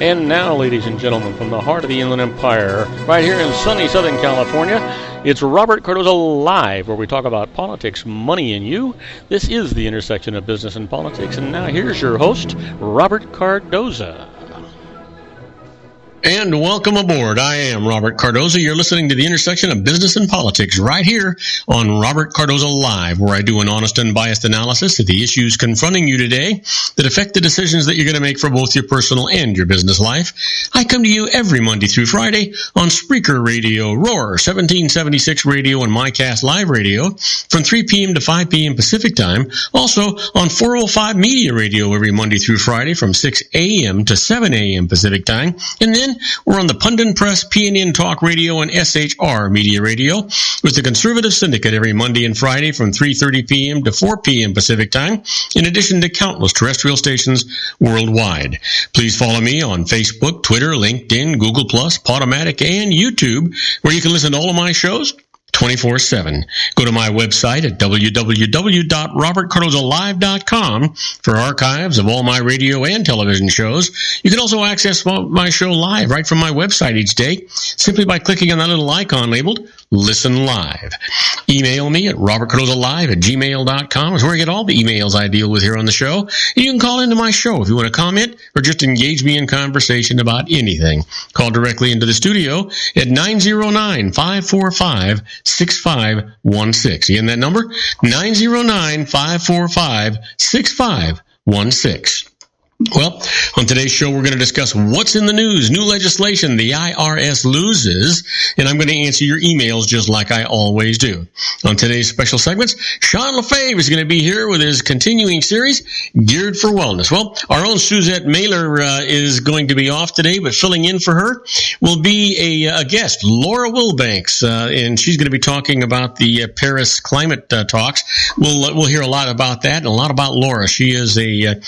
And now, ladies and gentlemen, from the heart of the Inland Empire, right here in sunny Southern California, it's Robert Cardoza Live, where we talk about politics, money, and you. This is the intersection of business and politics. And now here's your host, Robert Cardoza. And welcome aboard. I am Robert Cardoza. You're listening to the intersection of business and politics right here on Robert Cardoza Live, where I do an honest and unbiased analysis of the issues confronting you today that affect the decisions that you're going to make for both your personal and your business life. I come to you every Monday through Friday on Spreaker Radio, Roar, 1776 Radio, and MyCast Live Radio from 3 p.m. to 5 p.m. Pacific Time. Also on 405 Media Radio every Monday through Friday from 6 a.m. to 7 a.m. Pacific Time. And then we're on the Pundit Press, PNN Talk Radio, and SHR Media Radio with the Conservative Syndicate every Monday and Friday from 3:30 p.m. to 4 p.m. Pacific Time, in addition to countless terrestrial stations worldwide. Please follow me on Facebook, Twitter, LinkedIn, Google+, Podomatic, and YouTube, where you can listen to all of my shows 24/7. Go to my website at www.robertcardozalive.com for archives of all my radio and television shows. You can also access my show live right from my website each day simply by clicking on that little icon labeled Listen Live. Email me at robertcardozalive@gmail.com. It's where I get all the emails I deal with here on the show. And you can call into my show if you want to comment or just engage me in conversation about anything. Call directly into the studio at 909-545-6516. Again, that number, 909-545-6516. Well, on today's show, we're going to discuss what's in the news, new legislation the IRS loses, and I'm going to answer your emails just like I always do. On today's special segments, Sean Lefebvre is going to be here with his continuing series, Geared for Wellness. Well, our own Suzette Mailer is going to be off today, but filling in for her will be a guest, Laura Wilbanks, and she's going to be talking about the Paris climate talks. We'll hear a lot about that and a lot about Laura. She is a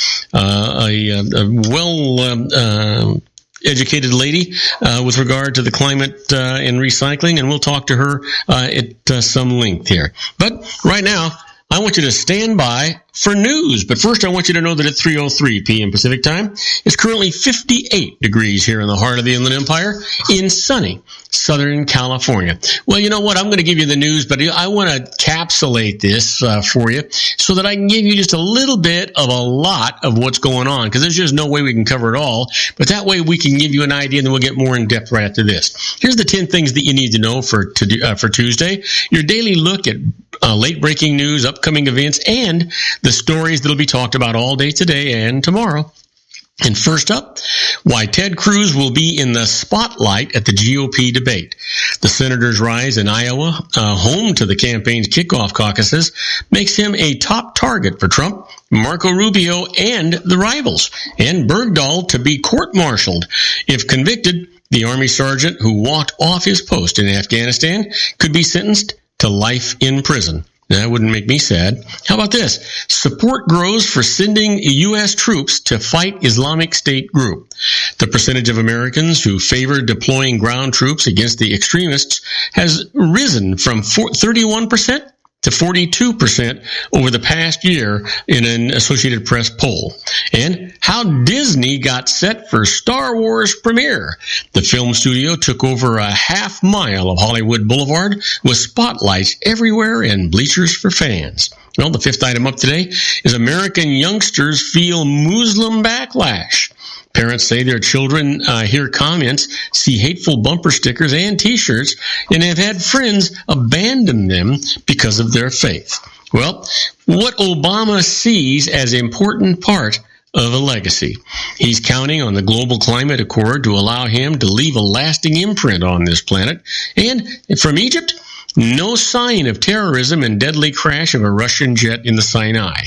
educated lady with regard to the climate and recycling, and we'll talk to her at some length here. But right now, I want you to stand by for news. But first, I want you to know that at 3:03 p.m. Pacific Time, it's currently 58 degrees here in the heart of the Inland Empire in sunny Southern California. Well, you know what? I'm going to give you the news, but I want to capsulate this for you so that I can give you just a little bit of a lot of what's going on, because there's just no way we can cover it all. But that way we can give you an idea, and then we'll get more in depth right after this. Here's the 10 things that you need to know for Tuesday. Your daily look at late breaking news, upcoming events, and the stories that will be talked about all day today and tomorrow. And first up, why Ted Cruz will be in the spotlight at the GOP debate. The senator's rise in Iowa, home to the campaign's kickoff caucuses, makes him a top target for Trump, Marco Rubio, and the rivals, and Bergdahl to be court-martialed. If convicted, the Army sergeant who walked off his post in Afghanistan could be sentenced to life in prison. That wouldn't make me sad. How about this? Support grows for sending U.S. troops to fight Islamic State group. The percentage of Americans who favor deploying ground troops against the extremists has risen from 31% to 42% over the past year in an Associated Press poll. And how Disney got set for Star Wars premiere. The film studio took over a half mile of Hollywood Boulevard with spotlights everywhere and bleachers for fans. Well, the fifth item up today is American youngsters feel Muslim backlash. Parents say their children hear comments, see hateful bumper stickers and T-shirts, and have had friends abandon them because of their faith. Well, what Obama sees as an important part of a legacy. He's counting on the Global Climate Accord to allow him to leave a lasting imprint on this planet. And from Egypt, no sign of terrorism and deadly crash of a Russian jet in the Sinai.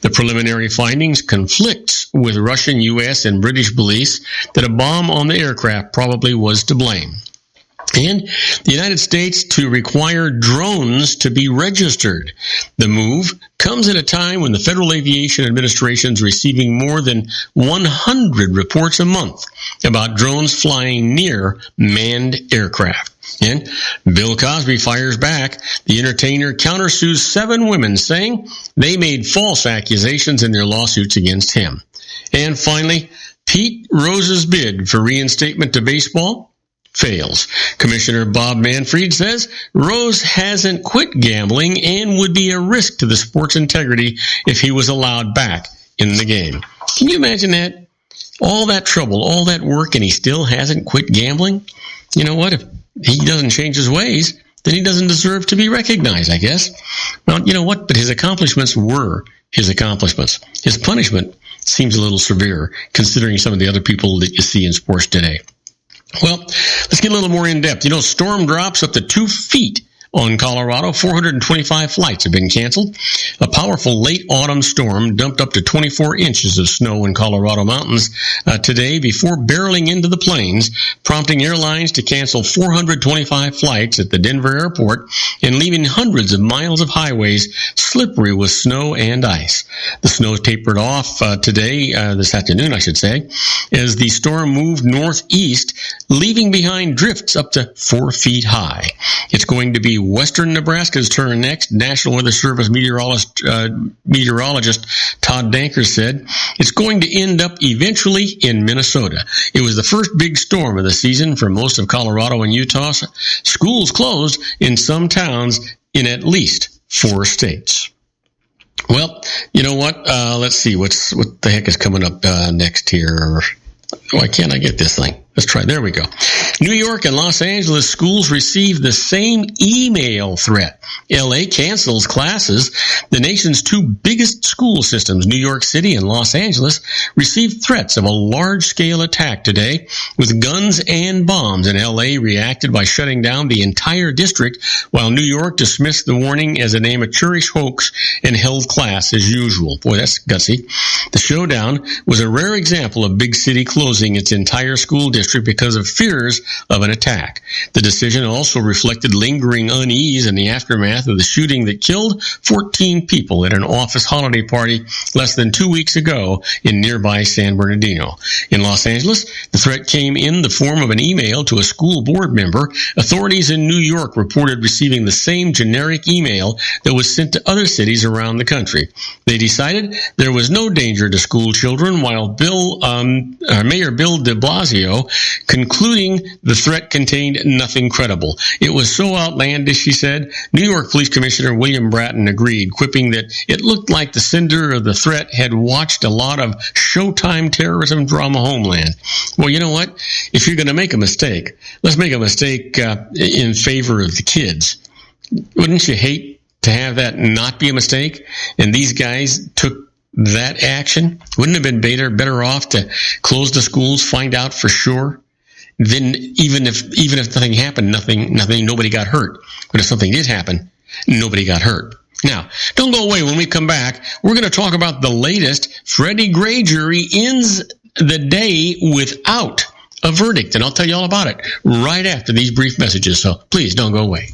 The preliminary findings conflicts with Russian, U.S., and British beliefs that a bomb on the aircraft probably was to blame. And the United States to require drones to be registered. The move comes at a time when the Federal Aviation Administration is receiving more than 100 reports a month about drones flying near manned aircraft. And Bill Cosby fires back. The entertainer countersues 7 women, saying they made false accusations in their lawsuits against him. And finally, Pete Rose's bid for reinstatement to baseball fails. Commissioner Bob Manfred says Rose hasn't quit gambling and would be a risk to the sport's integrity if he was allowed back in the game. Can you imagine that? All that trouble, all that work, and he still hasn't quit gambling? You know what? If he doesn't change his ways, then he doesn't deserve to be recognized, I guess. Well, you know what? But his accomplishments were his accomplishments. His punishment seems a little severe, considering some of the other people that you see in sports today. Well, let's get a little more in-depth. You know, storm drops up to 2 feet on Colorado. 425 flights have been canceled. A powerful late autumn storm dumped up to 24 inches of snow in Colorado mountains today before barreling into the plains, prompting airlines to cancel 425 flights at the Denver airport and leaving hundreds of miles of highways slippery with snow and ice. The snow tapered off today, this afternoon, I should say, as the storm moved northeast, leaving behind drifts up to 4 feet high. It's going to be western Nebraska's turn next. National Weather Service meteorologist Todd Danker said it's going to end up eventually in Minnesota. It was the first big storm of the season for most of Colorado and Utah. Schools closed in some towns in at least 4 states. Well, you know what? Let's see. What the heck is coming up next here? Why can't I get this thing? Let's try. There we go. New York and Los Angeles schools received the same email threat. LA cancels classes. The nation's 2 biggest school systems, New York City and Los Angeles, received threats of a large-scale attack today with guns and bombs, and LA reacted by shutting down the entire district, while New York dismissed the warning as an amateurish hoax and held class as usual. Boy, that's gutsy. The showdown was a rare example of big city closing its entire school district because of fears of an attack. The decision also reflected lingering unease in the aftermath of the shooting that killed 14 people at an office holiday party less than 2 weeks ago in nearby San Bernardino. In Los Angeles, the threat came in the form of an email to a school board member. Authorities in New York reported receiving the same generic email that was sent to other cities around the country. They decided there was no danger to school children, while Mayor Bill de Blasio concluding the threat contained nothing credible. It was so outlandish, he said. New York Police Commissioner William Bratton agreed, quipping that it looked like the sender of the threat had watched a lot of Showtime terrorism drama Homeland. Well, you know what? If you're going to make a mistake, let's make a mistake in favor of the kids. Wouldn't you hate to have that not be a mistake? And these guys took that action. Wouldn't it have been better off to close the schools, find out for sure? Then even if nothing happened, nobody got hurt. But if something did happen, nobody got hurt. Now, don't go away. When we come back, we're going to talk about the latest. Freddie Gray jury ends the day without a verdict, and I'll tell you all about it right after these brief messages. So please don't go away.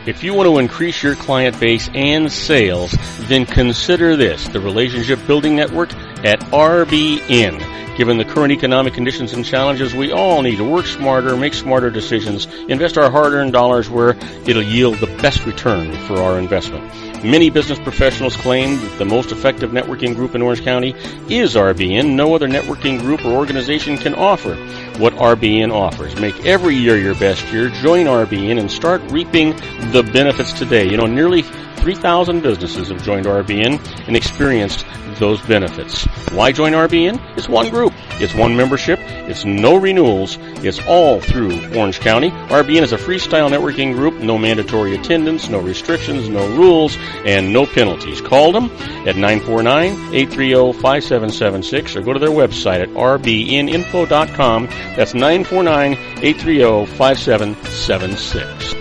If you want to increase your client base and sales, then consider this, the Relationship Building Network at RBN. Given the current economic conditions and challenges, we all need to work smarter, make smarter decisions, invest our hard-earned dollars where it'll yield the best return for our investment. Many business professionals claim that the most effective networking group in Orange County is RBN. No other networking group or organization can offer what RBN offers. Make every year your best year. Join RBN and start reaping the benefits today. You know, nearly 3,000 businesses have joined RBN and experienced those benefits. Why join RBN? It's one group. It's one membership. It's no renewals. It's all through Orange County. RBN is a freestyle networking group. No mandatory attendance, no restrictions, no rules, and no penalties. Call them at 949-830-5776 or go to their website at rbninfo.com. That's 949-830-5776.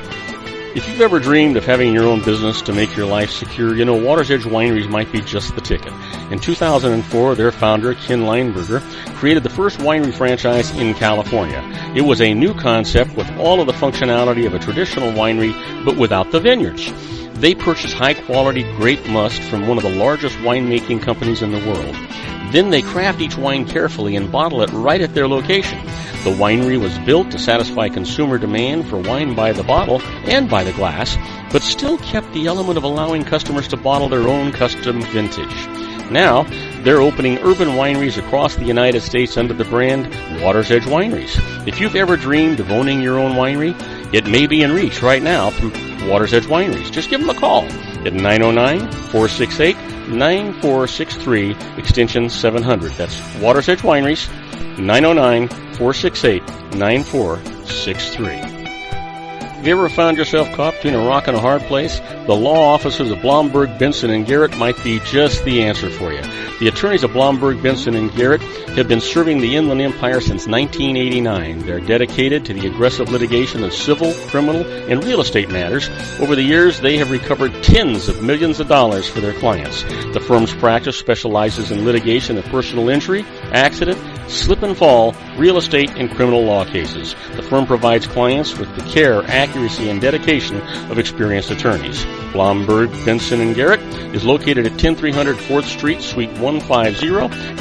If you've ever dreamed of having your own business to make your life secure, you know Water's Edge Wineries might be just the ticket. In 2004, their founder, Ken Leinberger, created the first winery franchise in California. It was a new concept with all of the functionality of a traditional winery, but without the vineyards. They purchased high-quality grape must from one of the largest winemaking companies in the world. Then they craft each wine carefully and bottle it right at their location. The winery was built to satisfy consumer demand for wine by the bottle and by the glass, but still kept the element of allowing customers to bottle their own custom vintage. Now, They're opening urban wineries across the United States under the brand Water's Edge Wineries. If you've ever dreamed of owning your own winery, it may be in reach right now through Water's Edge Wineries. Just give them a call at 909-468-9463, extension 700. That's Water's Edge Wineries, 909-468-9463. Have you ever found yourself caught between a rock and a hard place? The law offices of Blomberg, Benson, and Garrett might be just the answer for you. The attorneys of Blomberg, Benson, and Garrett have been serving the Inland Empire since 1989. They're dedicated to the aggressive litigation of civil, criminal, and real estate matters. Over the years, they have recovered tens of millions of dollars for their clients. The firm's practice specializes in litigation of personal injury, accident, slip and fall, real estate, and criminal law cases. The firm provides clients with the care, accuracy, and dedication of experienced attorneys. Blomberg, Benson, and Garrett is located at 10300 4th Street, Suite 150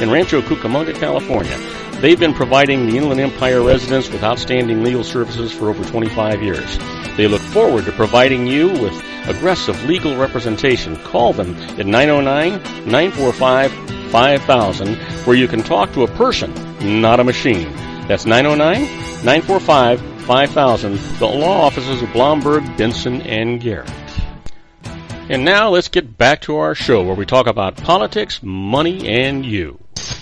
in Rancho Cucamonga, California. They've been providing the Inland Empire residents with outstanding legal services for over 25 years. They look forward to providing you with aggressive legal representation. Call them at 909-945-5000, where you can talk to a person, not a machine. That's 909-945-5000, the law offices of Blomberg, Benson, and Garrett. And now let's get back to our show where we talk about politics, money, and you.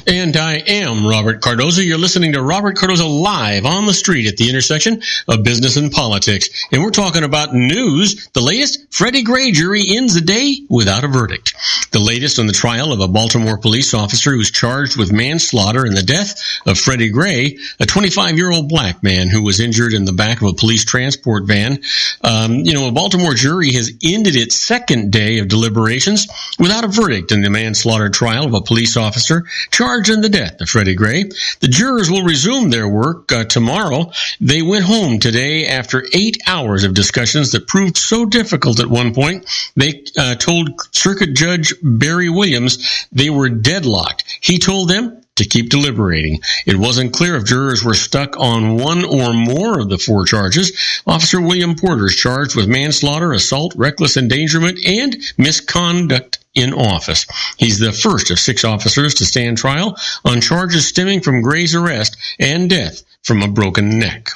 And I am Robert Cardoza. You're listening to Robert Cardoza live on the street at the intersection of business and politics. And we're talking about news. The latest, Freddie Gray jury ends the day without a verdict. The latest on the trial of a Baltimore police officer who's charged with manslaughter in the death of Freddie Gray, a 25-year-old black man who was injured in the back of a police transport van. A Baltimore jury has ended its second day of deliberations without a verdict in the manslaughter trial of a police officer charged in the death of Freddie Gray. The jurors will resume their work tomorrow. They went home today after 8 hours of discussions that proved so difficult at one point. They told Circuit Judge Barry Williams they were deadlocked. He told them to keep deliberating. It wasn't clear if jurors were stuck on one or more of the four charges. Officer William Porter is charged with manslaughter, assault, reckless endangerment, and misconduct in office. He's the first of 6 officers to stand trial on charges stemming from Gray's arrest and death from a broken neck.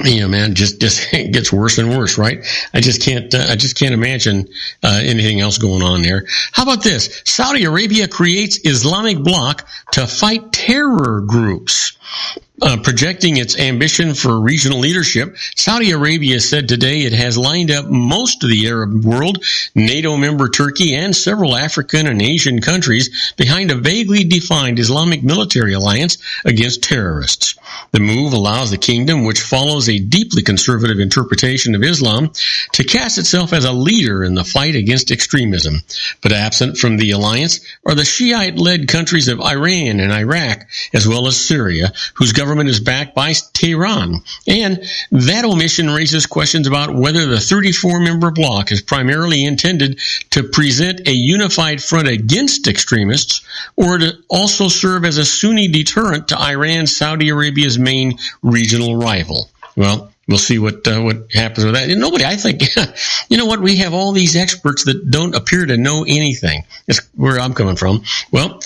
Man, just it gets worse and worse, right? I just can't imagine anything else going on there. How about this? Saudi Arabia creates Islamic bloc to fight terror groups. Projecting its ambition for regional leadership, Saudi Arabia said today it has lined up most of the Arab world, NATO member Turkey, and several African and Asian countries behind a vaguely defined Islamic military alliance against terrorists. The move allows the kingdom, which follows a deeply conservative interpretation of Islam, to cast itself as a leader in the fight against extremism. But absent from the alliance are the Shiite-led countries of Iran and Iraq, as well as Syria, whose government is backed by Tehran. And that omission raises questions about whether the 34-member bloc is primarily intended to present a unified front against extremists or to also serve as a Sunni deterrent to Iran, Saudi Arabia's main regional rival. Well, we'll see what happens with that. And nobody, I think, we have all these experts that don't appear to know anything. That's where I'm coming from. Well,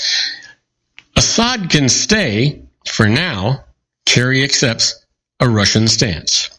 Assad can stay for now. Kerry accepts a Russian stance.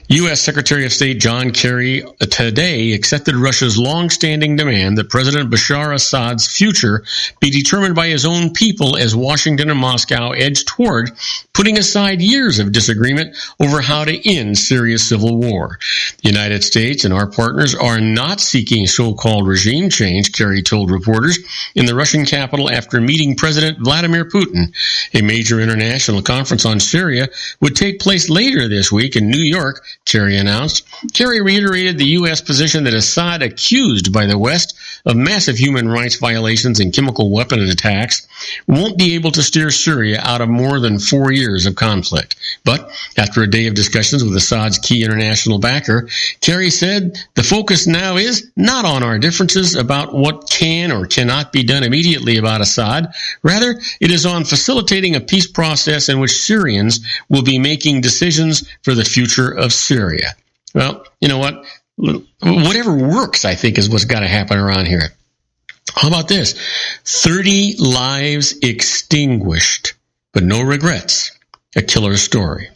U.S. Secretary of State John Kerry today accepted Russia's long-standing demand that President Bashar Assad's future be determined by his own people as Washington and Moscow edge toward putting aside years of disagreement over how to end Syria's civil war. The United States and our partners are not seeking so-called regime change, Kerry told reporters in the Russian capital after meeting President Vladimir Putin. A major international conference on Syria would take place later this week in New York, Kerry announced. Kerry reiterated the U.S. position that Assad, accused by the West of massive human rights violations and chemical weapon attacks, won't be able to steer Syria out of more than 4 years of conflict. But after a day of discussions with Assad's key international backer, Kerry said the focus now is not on our differences about what can or cannot be done immediately about Assad. Rather, it is on facilitating a peace process in which Syrians will be making decisions for the future of Syria. Well, you know what? Whatever works, I think, is what's got to happen around here. How about this? 30 lives extinguished, but no regrets. A killer story.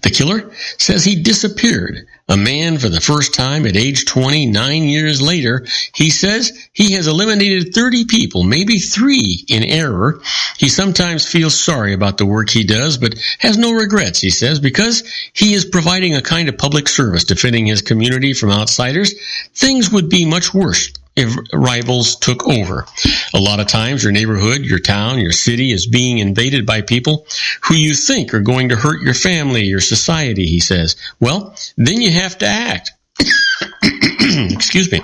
The killer says he disappeared. A man for the first time at age 20, 9 years later. He says he has eliminated 30 people, maybe 3 in error. He sometimes feels sorry about the work he does, but has no regrets, he says, because he is providing a kind of public service, defending his community from outsiders. Things would be much worse if rivals took over. A lot of times your neighborhood, your town, your city is being invaded by people who you think are going to hurt your family, your society, he says. Well, then you have to act. Excuse me.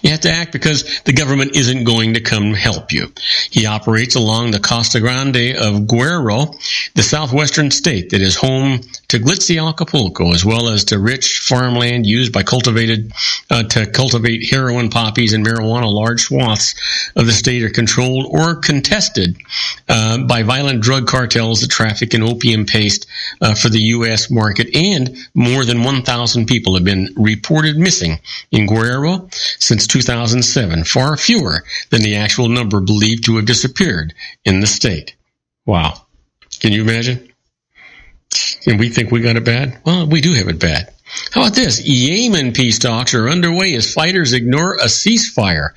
You have to act because the government isn't going to come help you. He operates along the Costa Grande of Guerrero, the southwestern state that is home to glitzy Acapulco, as well as to rich farmland used by to cultivate heroin, poppies, and marijuana. Large swaths of the state are controlled or contested by violent drug cartels that traffic in opium paste for the U.S. market, and more than 1,000 people have been reported missing in Guerrero since 2007, far fewer than the actual number believed to have disappeared in the state. Wow. Can you imagine? And we think we got it bad? Well, we do have it bad. How about this? Yemen peace talks are underway as fighters ignore a ceasefire.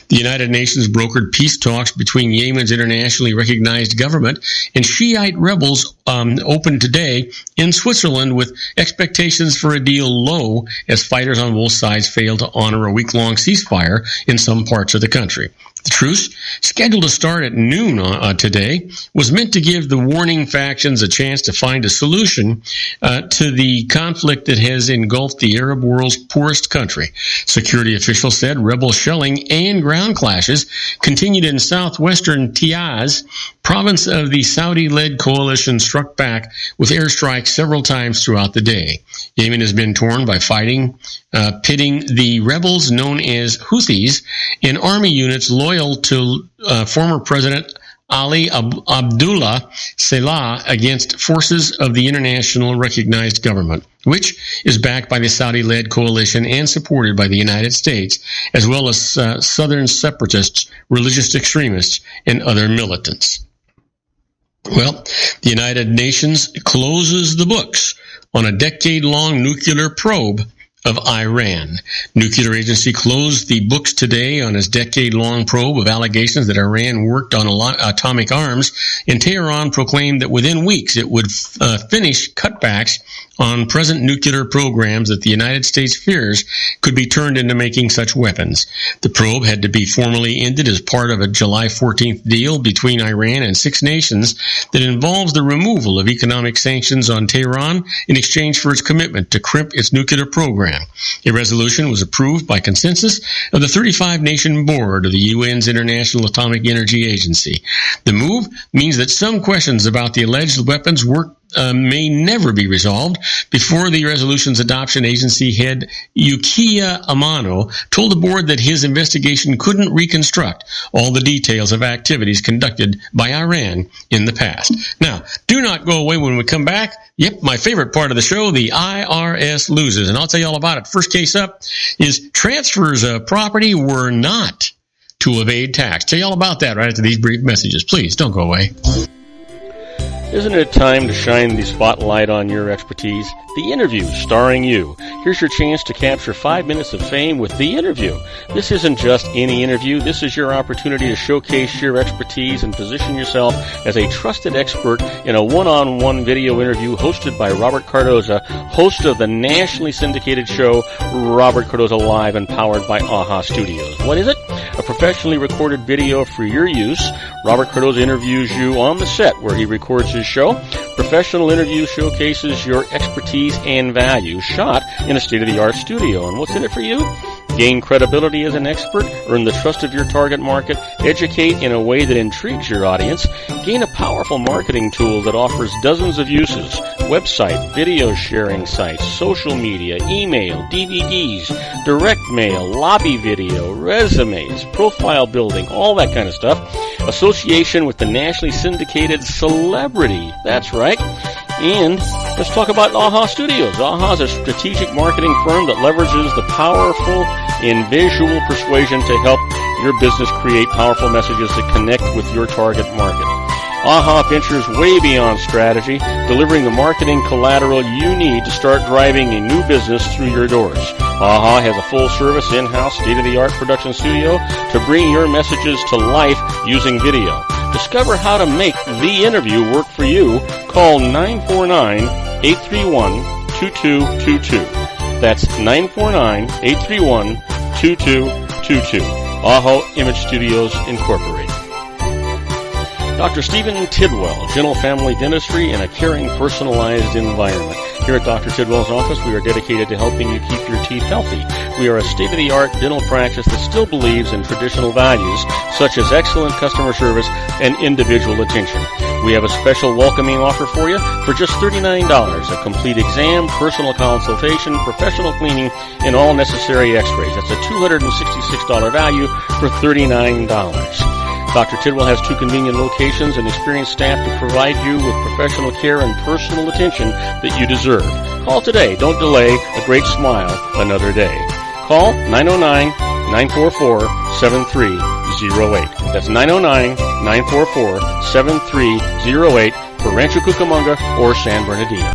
The United Nations brokered peace talks between Yemen's internationally recognized government and Shiite rebels opened today in Switzerland, with expectations for a deal low as fighters on both sides failed to honor a week-long ceasefire in some parts of the country. The truce, scheduled to start at noon today, was meant to give the warring factions a chance to find a solution to the conflict that has engulfed the Arab world's poorest country. Security officials said rebel shelling and ground clashes continued in southwestern Taiz, province of the Saudi-led coalition, struck back with airstrikes several times throughout the day. Yemen has been torn by fighting, pitting the rebels known as Houthis and army units loyal to former President Ali Abdullah Saleh against forces of the international recognized government, which is backed by the Saudi-led coalition and supported by the United States, as well as southern separatists, religious extremists, and other militants. Well, the United Nations closes the books on a decade-long nuclear probe of Iran. Nuclear Agency closed the books today on its decade-long probe of allegations that Iran worked on atomic arms, and Tehran proclaimed that within weeks it would finish cutbacks on present nuclear programs that the United States fears could be turned into making such weapons. The probe had to be formally ended as part of a July 14th deal between Iran and 6 nations that involves the removal of economic sanctions on Tehran in exchange for its commitment to crimp its nuclear program. A resolution was approved by consensus of the 35-nation board of the UN's International Atomic Energy Agency. The move means that some questions about the alleged weapons work may never be resolved. Before the resolution's adoption, agency head Yukiya Amano told the board that his investigation couldn't reconstruct all the details of activities conducted by Iran in the past. Now, do not go away when we come back. Yep, my favorite part of the show, the IRS loses, and I'll tell you all about it. First case up is transfers of property were not to evade tax. Tell you all about that right after these brief messages. Please don't go away. Isn't it time to shine the spotlight on your expertise? The Interview, starring you. Here's your chance to capture 5 minutes of fame with The Interview. This isn't just any interview. This is your opportunity to showcase your expertise and position yourself as a trusted expert in a one-on-one video interview hosted by Robert Cardoza, host of the nationally syndicated show Robert Cardoza Live, and powered by AHA Studios. What is it? A professionally recorded video for your use. Robert Cardoza interviews you on the set where he records his show. Professional interview showcases your expertise and value, shot in a state-of-the-art studio. And what's in it for you? Gain credibility as an expert, earn the trust of your target market, educate in a way that intrigues your audience, gain a powerful marketing tool that offers dozens of uses, website, video sharing sites, social media, email, DVDs, direct mail, lobby video, resumes, profile building, all that kind of stuff. Association with the nationally syndicated celebrity. That's right. And let's talk about AHA Studios. AHA is a strategic marketing firm that leverages the powerful in visual persuasion to help your business create powerful messages that connect with your target market. AHA ventures way beyond strategy, delivering the marketing collateral you need to start driving a new business through your doors. AHA has a full-service, in-house, state-of-the-art production studio to bring your messages to life using video. Discover how to make the interview work for you. Call 949-831-2222. That's 949-831-2222. AHA Image Studios Incorporated. Dr. Stephen Tidwell, General Family Dentistry in a caring, personalized environment. Here at Dr. Tidwell's office, we are dedicated to helping you keep your teeth healthy. We are a state-of-the-art dental practice that still believes in traditional values, such as excellent customer service and individual attention. We have a special welcoming offer for you for just $39, a complete exam, personal consultation, professional cleaning, and all necessary x-rays. That's a $266 value for $39. Dr. Tidwell has 2 convenient locations and experienced staff to provide you with professional care and personal attention that you deserve. Call today. Don't delay. A great smile another day. Call 909-944-7308. That's 909-944-7308 for Rancho Cucamonga or San Bernardino.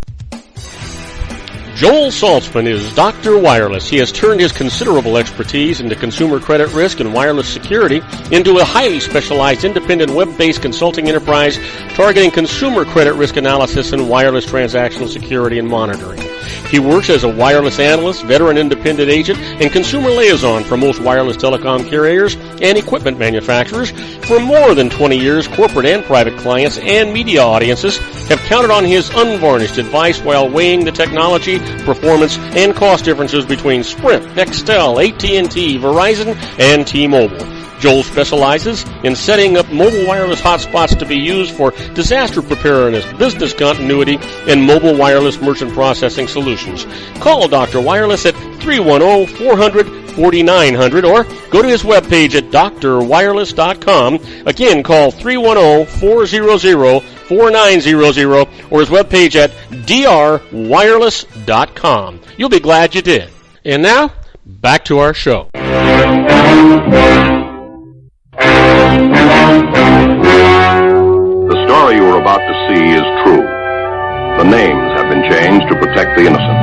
Joel Saltzman is Dr. Wireless. He has turned his considerable expertise into consumer credit risk and wireless security into a highly specialized independent web-based consulting enterprise targeting consumer credit risk analysis and wireless transactional security and monitoring. He works as a wireless analyst, veteran independent agent, and consumer liaison for most wireless telecom carriers and equipment manufacturers. For more than 20 years, corporate and private clients and media audiences have counted on his unvarnished advice while weighing the technology, performance, and cost differences between Sprint, Nextel, AT&T, Verizon, and T-Mobile. Joel specializes in setting up mobile wireless hotspots to be used for disaster preparedness, business continuity, and mobile wireless merchant processing solutions. Call Dr. Wireless at 310-400-4900 or go to his webpage at drwireless.com. Again, call 310-400-4900 or his webpage at drwireless.com. You'll be glad you did. And now, back to our show. The story you are about to see is true. The names have been changed to protect the innocent.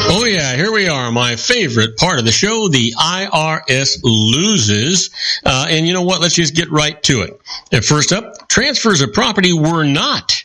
Oh yeah, here we are, my favorite part of the show, the IRS loses. And you know what? Let's just get right to it. First up, transfers of property were not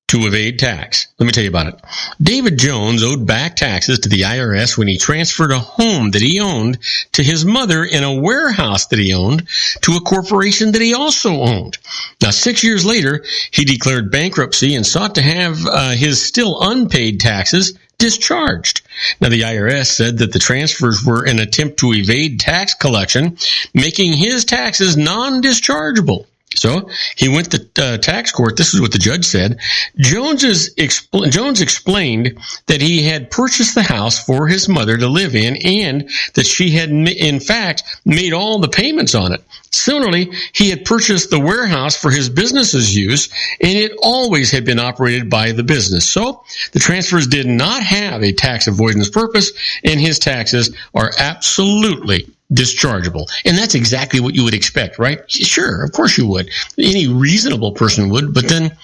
to evade tax. Let me tell you about it. David Jones owed back taxes to the IRS when he transferred a home that he owned to his mother and a warehouse that he owned to a corporation that he also owned. Now, 6 years later, he declared bankruptcy and sought to have his still unpaid taxes discharged. Now, the IRS said that the transfers were an attempt to evade tax collection, making his taxes non-dischargeable. So he went to tax court. This is what the judge said. Jones explained that he had purchased the house for his mother to live in and that she had, in fact, made all the payments on it. Similarly, he had purchased the warehouse for his business's use, and it always had been operated by the business. So the transfers did not have a tax avoidance purpose, and his taxes are absolutely dischargeable. And that's exactly what you would expect, right? Sure, of course you would. Any reasonable person would, but then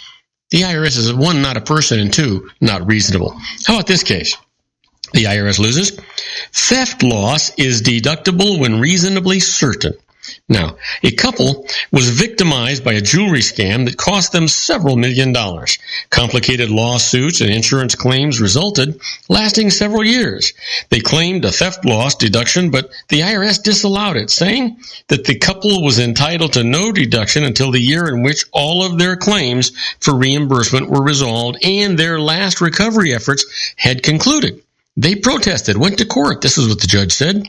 the IRS is, one, not a person, and two, not reasonable. How about this case? The IRS loses. Theft loss is deductible when reasonably certain. Now, a couple was victimized by a jewelry scam that cost them several $1 million. Complicated lawsuits and insurance claims resulted, lasting several years. They claimed a theft loss deduction, but the IRS disallowed it, saying that the couple was entitled to no deduction until the year in which all of their claims for reimbursement were resolved and their last recovery efforts had concluded. They protested, went to court. This is what the judge said.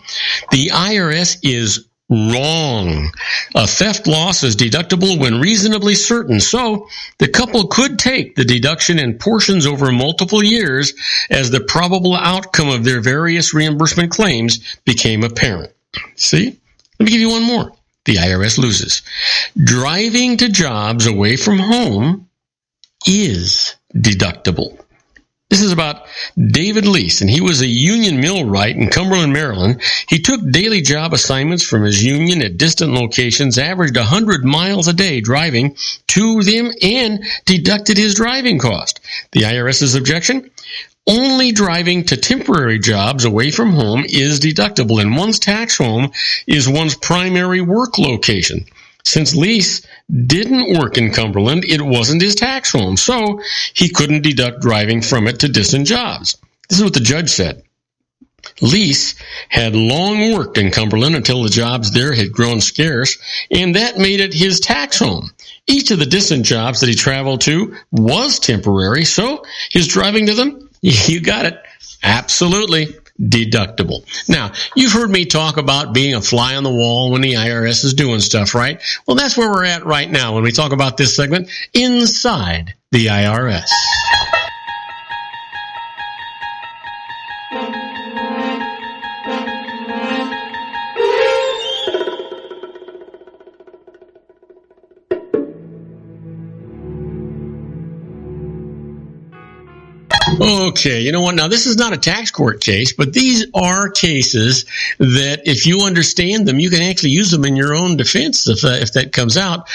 The IRS is wrong. A theft loss is deductible when reasonably certain, so the couple could take the deduction in portions over multiple years as the probable outcome of their various reimbursement claims became apparent. See? Let me give you one more. The IRS loses. Driving to jobs away from home is deductible. This is about David Lease, and he was a union millwright in Cumberland, Maryland. He took daily job assignments from his union at distant locations, averaged 100 miles a day driving to them, and deducted his driving cost. The IRS's objection? Only driving to temporary jobs away from home is deductible, and one's tax home is one's primary work location. Since Lease didn't work in Cumberland, it wasn't his tax home, so he couldn't deduct driving from it to distant jobs. This is what the judge said. Lease had long worked in Cumberland until the jobs there had grown scarce, and that made it his tax home. Each of the distant jobs that he traveled to was temporary, so his driving to them, you got it, absolutely deductible. Now, you've heard me talk about being a fly on the wall when the IRS is doing stuff, right? Well, that's where we're at right now when we talk about this segment, Inside the IRS. Okay, you know what? Now, this is not a tax court case, but these are cases that if you understand them, you can actually use them in your own defense if that comes out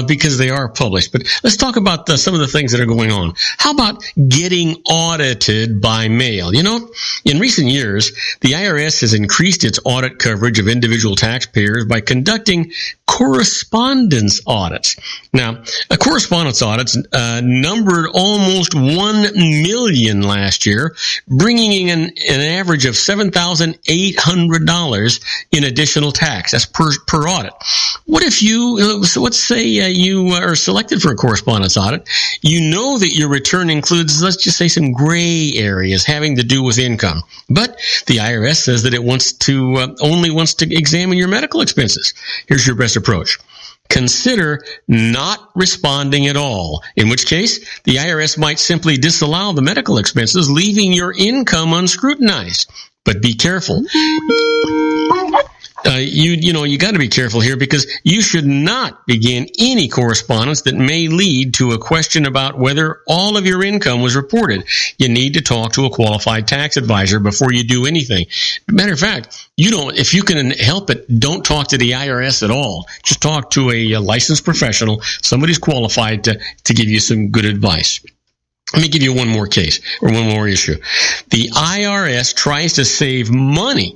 because they are published. But let's talk about some of the things that are going on. How about getting audited by mail? You know, in recent years, the IRS has increased its audit coverage of individual taxpayers by conducting correspondence audits. Now, correspondence audits numbered almost 1 million last year, bringing in an average of $7,800 in additional tax. That's per audit. What if let's say you are selected for a correspondence audit. You know that your return includes, let's just say, some gray areas having to do with income. But the IRS says that it only wants to examine your medical expenses. Here's your best approach. Consider not responding at all, in which case the IRS might simply disallow the medical expenses, leaving your income unscrutinized. But be careful. You got to be careful here because you should not begin any correspondence that may lead to a question about whether all of your income was reported. You need to talk to a qualified tax advisor before you do anything. Matter of fact, if you can help it, don't talk to the IRS at all. Just talk to a licensed professional, somebody who's qualified to give you some good advice. Let me give you one more case or one more issue. The IRS tries to save money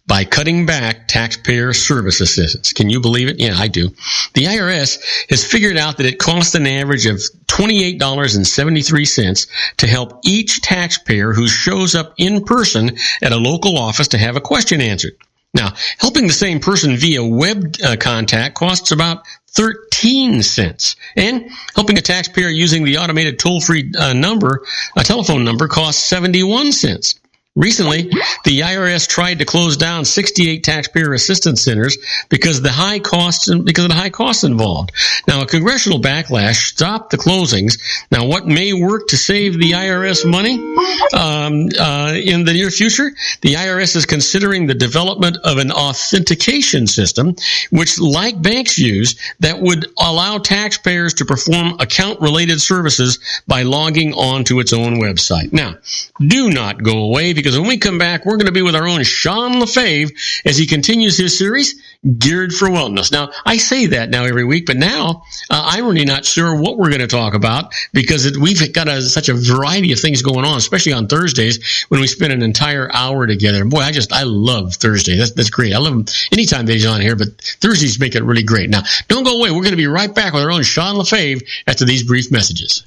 by cutting back taxpayer service assistance. Can you believe it? Yeah, I do. The IRS has figured out that it costs an average of $28.73 to help each taxpayer who shows up in person at a local office to have a question answered. Now, helping the same person via web contact costs about 13 cents. And helping a taxpayer using the automated toll-free telephone number costs 71 cents. Recently, the IRS tried to close down 68 taxpayer assistance centers because of the high costs involved. Now, a congressional backlash stopped the closings. Now, what may work to save the IRS money in the near future? The IRS is considering the development of an authentication system, which, like banks use, that would allow taxpayers to perform account-related services by logging on to its own website. Now, do not go away because when we come back, we're going to be with our own Sean LaFave as he continues his series, Geared for Wellness. Now, I say that now every week, but now I'm really not sure what we're going to talk about because we've got such a variety of things going on, especially on Thursdays when we spend an entire hour together. And boy, I love Thursday. That's great. I love them anytime they're on here, but Thursdays make it really great. Now, don't go away. We're going to be right back with our own Sean LaFave after these brief messages.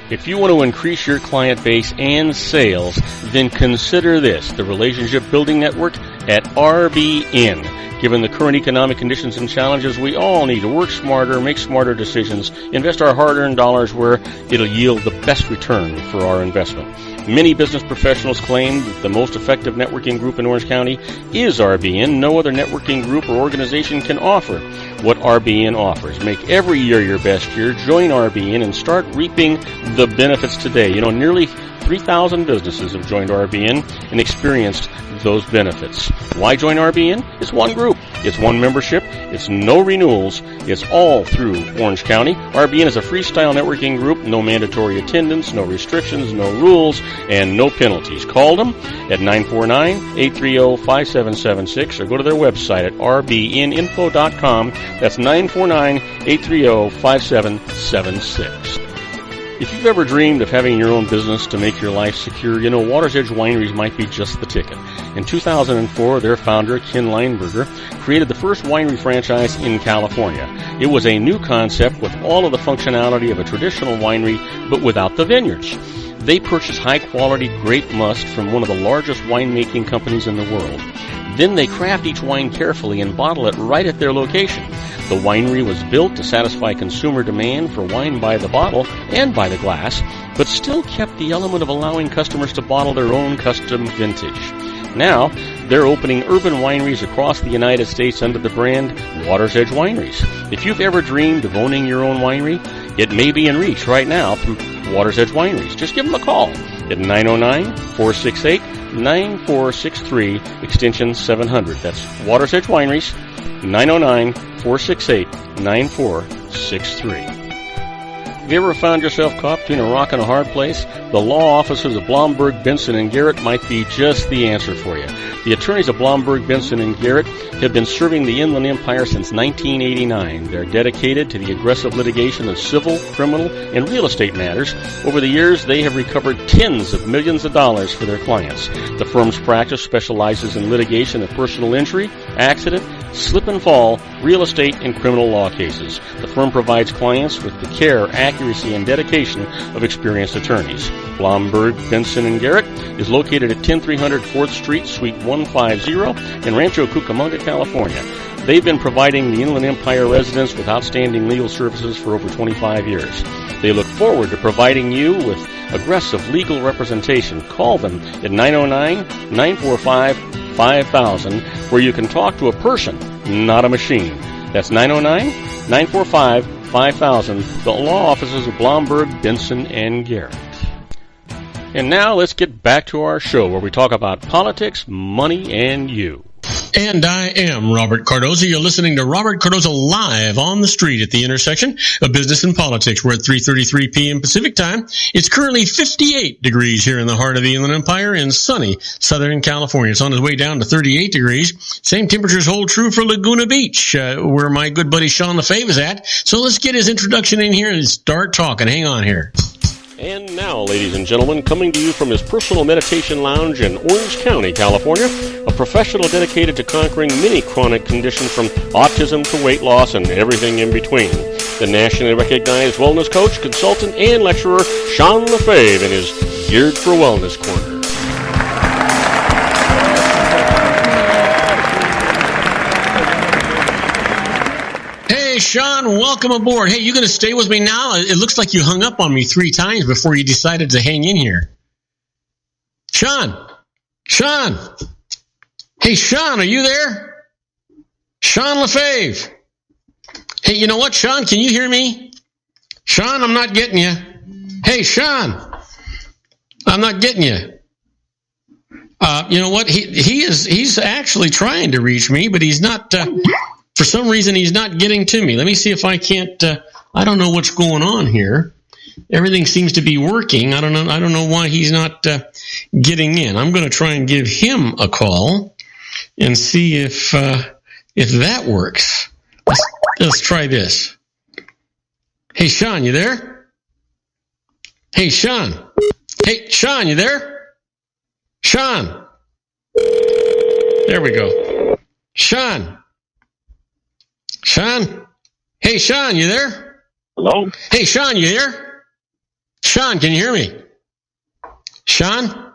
If you want to increase your client base and sales, then consider this, the Relationship Building Network at RBN. Given the current economic conditions and challenges, we all need to work smarter, make smarter decisions, invest our hard-earned dollars where it'll yield the best return for our investment. Many business professionals claim that the most effective networking group in Orange County is RBN. No other networking group or organization can offer what RBN offers. Make every year your best year. Join RBN and start reaping the benefits today. Nearly 3,000 businesses have joined RBN and experienced those benefits. Why join RBN? It's one group. It's one membership. It's no renewals. It's all through Orange County. RBN is a freestyle networking group. No mandatory attendance, no restrictions, no rules, and no penalties. Call them at 949-830-5776 or go to their website at rbninfo.com. That's 949-830-5776. If you've ever dreamed of having your own business to make your life secure, you know Water's Edge Wineries might be just the ticket. In 2004, their founder, Ken Lineberger, created the first winery franchise in California. It was a new concept with all of the functionality of a traditional winery, but without the vineyards. They purchased high-quality grape must from one of the largest winemaking companies in the world. Then they craft each wine carefully and bottle it right at their location. The winery was built to satisfy consumer demand for wine by the bottle and by the glass, but still kept the element of allowing customers to bottle their own custom vintage. Now, they're opening urban wineries across the United States under the brand Water's Edge Wineries. If you've ever dreamed of owning your own winery, it may be in reach right now through Water's Edge Wineries. Just give them a call at 909-468-9463, extension 700. That's Water's Edge Wineries, 909-468-9463. Have you ever found yourself caught between a rock and a hard place? The law offices of Blomberg, Benson, and Garrett might be just the answer for you. The attorneys of Blomberg, Benson, and Garrett have been serving the Inland Empire since 1989. They're dedicated to the aggressive litigation of civil, criminal, and real estate matters. Over the years, they have recovered tens of millions of dollars for their clients. The firm's practice specializes in litigation of personal injury, accident, slip and fall, real estate, and criminal law cases. The firm provides clients with the care, accuracy, and dedication of experienced attorneys. Blomberg, Benson, and Garrett is located at 10300 4th Street, Suite 150 in Rancho Cucamonga, California. They've been providing the Inland Empire residents with outstanding legal services for over 25 years. They look forward to providing you with aggressive legal representation. Call them at 909-945-5000, where you can talk to a person, not a machine. That's 909-945-5000, the law offices of Blomberg, Benson, and Garrett. And now let's get back to our show where we talk about politics, money, and you. And I am Robert Cardoza. You're listening to Robert Cardoza live on the street at the intersection of business and politics. We're at 3:33 p.m. Pacific time. It's currently 58 degrees here in the heart of the Inland Empire in sunny Southern California. It's on its way down to 38 degrees. Same temperatures hold true for Laguna Beach, where my good buddy Sean LaFave is at. So let's get his introduction in here and start talking. Hang on here. And now, ladies and gentlemen, coming to you from his personal meditation lounge in Orange County, California, a professional dedicated to conquering many chronic conditions from autism to weight loss and everything in between. The nationally recognized wellness coach, consultant, and lecturer, Sean LaFave, in his Geared for Wellness Corner. Hey, Sean, welcome aboard. Hey, you going to stay with me now? It looks like you hung up on me 3 times before you decided to hang in here. Sean! Hey, Sean, are you there? Sean LaFave. Hey, you know what, Sean? Can you hear me? Sean, I'm not getting you. Hey, Sean, I'm not getting you. You know what? He's actually trying to reach me, but he's not... For some reason, he's not getting to me. Let me see if I can't. I don't know what's going on here. Everything seems to be working. I don't know why he's not getting in. I'm going to try and give him a call and see if that works. Let's try this. Hey, Sean, you there? Hey, Sean, you there? Sean. There we go. Sean. Hey, Sean, you there? Hello? Hey, Sean, you there? Sean, can you hear me? Sean?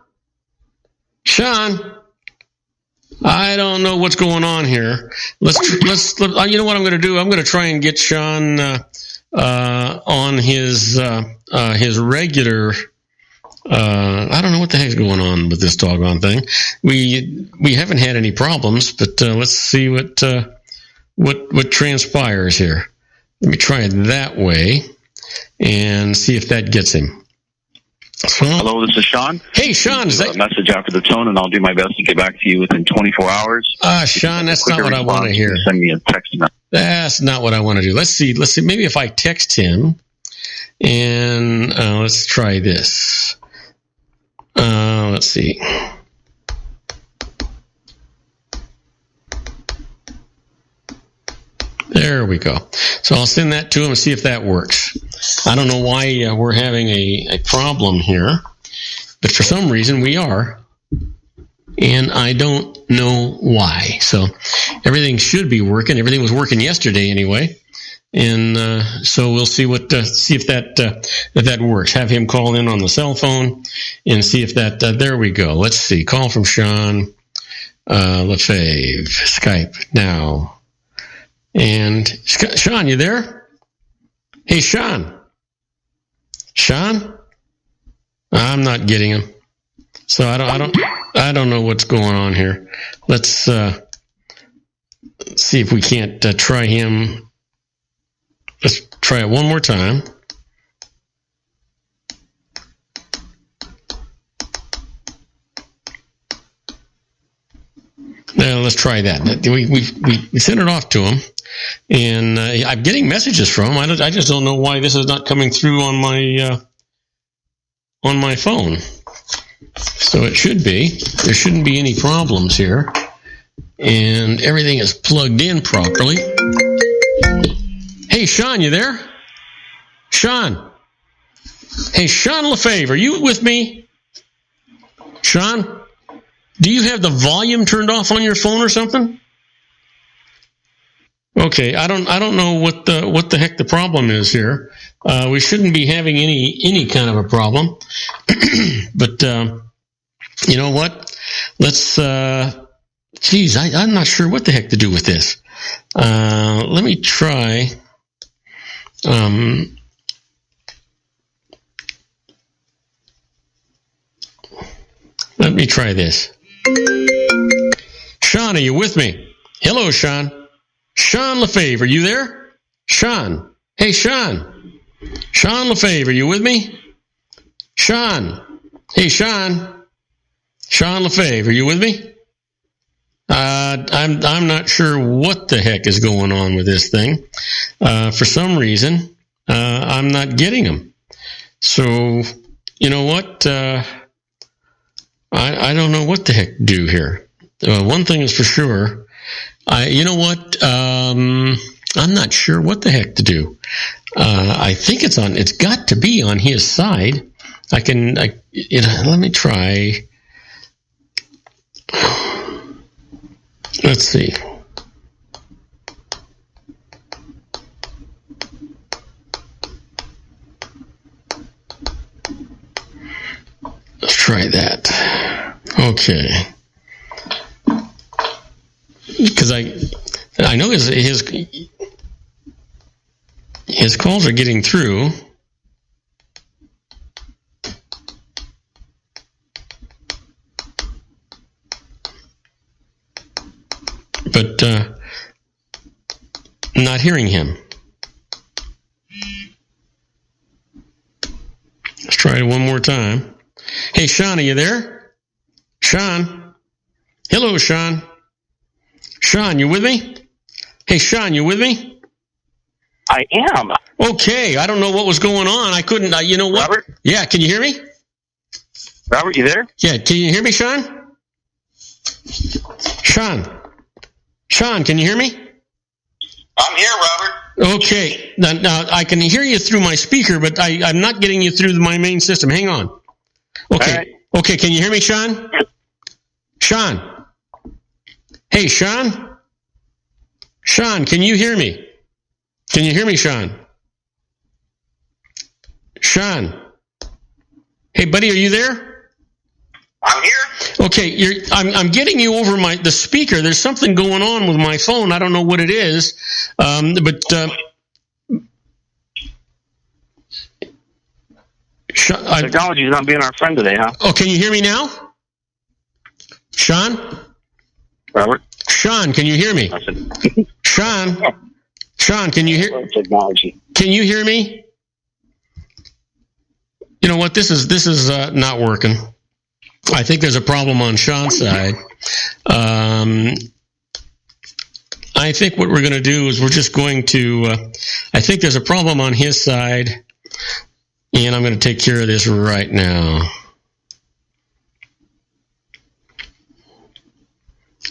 I don't know what's going on here. Let's you know what I'm going to do? I'm going to try and get Sean on his regular. I don't know what the heck's going on with this doggone thing. We haven't had any problems, but let's see what transpires here. Let me try it that way and see if that gets him. So, hello, this is Sean. Hey, Sean. Leave a message after the tone, and I'll do my best to get back to you within 24 hours. Sean, that's not what I want to hear. Send me a text message. That's not what I want to do. Let's see. Maybe if I text him, and let's try this. Let's see. There we go. So I'll send that to him and see if that works. I don't know why we're having a problem here, but for some reason we are, and I don't know why. So everything should be working. Everything was working yesterday anyway, and so we'll see see if that works. Have him call in on the cell phone and see if that. There we go. Let's see. Call from Sean. Let's save Skype now. And Sean, you there? Hey, Sean. Sean? I'm not getting him. So I don't know what's going on here. Let's see if we can't try him. Let's try it one more time. Let's try that. We sent it off to him, and I'm getting messages from him. I just don't know why this is not coming through on my phone. So it should be. There shouldn't be any problems here, and everything is plugged in properly. Hey, Sean, you there? Sean. Hey, Sean Lefebvre, are you with me? Sean? Do you have the volume turned off on your phone or something? Okay, I don't know what the heck the problem is here. We shouldn't be having any kind of a problem. But you know what? Let's. I'm not sure what the heck to do with this. Let me try. Let me try this. Sean, are you with me? Hello, Sean. Sean Lefebvre, are you there? Sean. Hey, Sean. Sean Lefebvre, are you with me? Sean. Hey, Sean. Sean Lefebvre, are you with me? I'm not sure what the heck is going on with this thing. For some reason, I'm not getting them. So, you know what? I don't know what the heck to do here. One thing is for sure. You know what? I'm not sure what the heck to do. I think it's got to be on his side. Let me try. Let's see. Let's try that. Okay. Because I know his calls are getting through. But not hearing him. Let's try it one more time. Hey, Sean, are you there? Sean? Hello, Sean. Sean, you with me? Hey, Sean, you with me? I am. Okay, I don't know what was going on. I couldn't, you know what? Robert? Yeah, can you hear me? Robert, you there? Yeah, can you hear me, Sean? Sean, can you hear me? I'm here, Robert. Okay, now I can hear you through my speaker, but I'm not getting you through my main system. Hang on. Okay, right. Okay, can you hear me, Sean? Sean? Hey, Sean? Sean, can you hear me? Can you hear me, Sean? Sean? Hey, buddy, are you there? I'm here. Okay, I'm getting you over the speaker. There's something going on with my phone. I don't know what it is, but Technology's not being our friend today, huh? Oh, can you hear me now, Sean? Robert? Sean, can you hear me? Sean, can you hear? Technology. Can you hear me? You know what? This is not working. I think there's a problem on Sean's side. I think what we're going to do is we're just going to. I think there's a problem on his side, and I'm going to take care of this right now.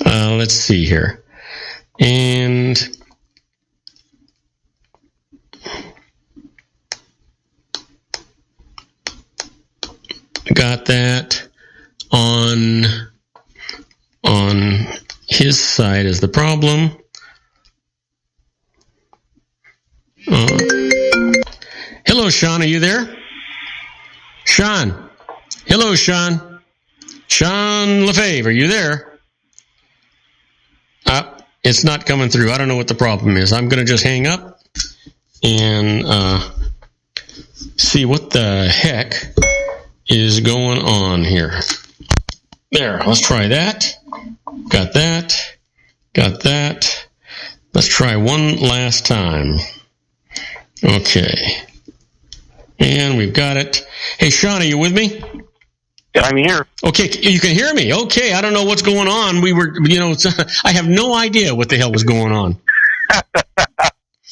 Let's see here, and got that on his side is the problem. Hello, Sean. Are you there? Sean. Hello, Sean. Sean Lefebvre, are you there? It's not coming through. I don't know what the problem is. I'm going to just hang up and see what the heck is going on here. There, let's try that. Got that. Got that. Let's try one last time. Okay. And we've got it. Hey, Sean, are you with me? Yeah, I'm here. Okay, you can hear me. Okay, I don't know what's going on. We were, I have no idea what the hell was going on.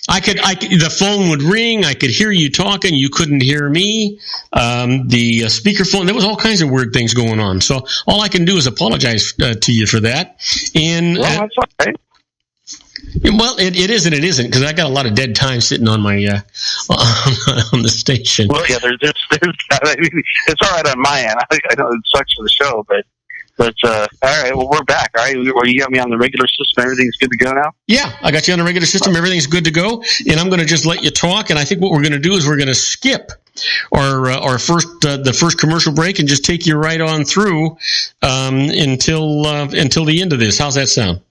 The phone would ring. I could hear you talking. You couldn't hear me. The speakerphone, there was all kinds of weird things going on. So all I can do is apologize to you for that. And well, that's okay. Well, it is and it isn't, because I got a lot of dead time sitting on my on the station. Well, yeah, there's I mean, it's all right on my end. I know it sucks for the show, but all right. Well, we're back. All right, you got me on the regular system. Everything's good to go now. Yeah, I got you on the regular system. Everything's good to go, and I'm going to just let you talk. And I think what we're going to do is we're going to skip our first commercial break and just take you right on through until the end of this. How's that sound?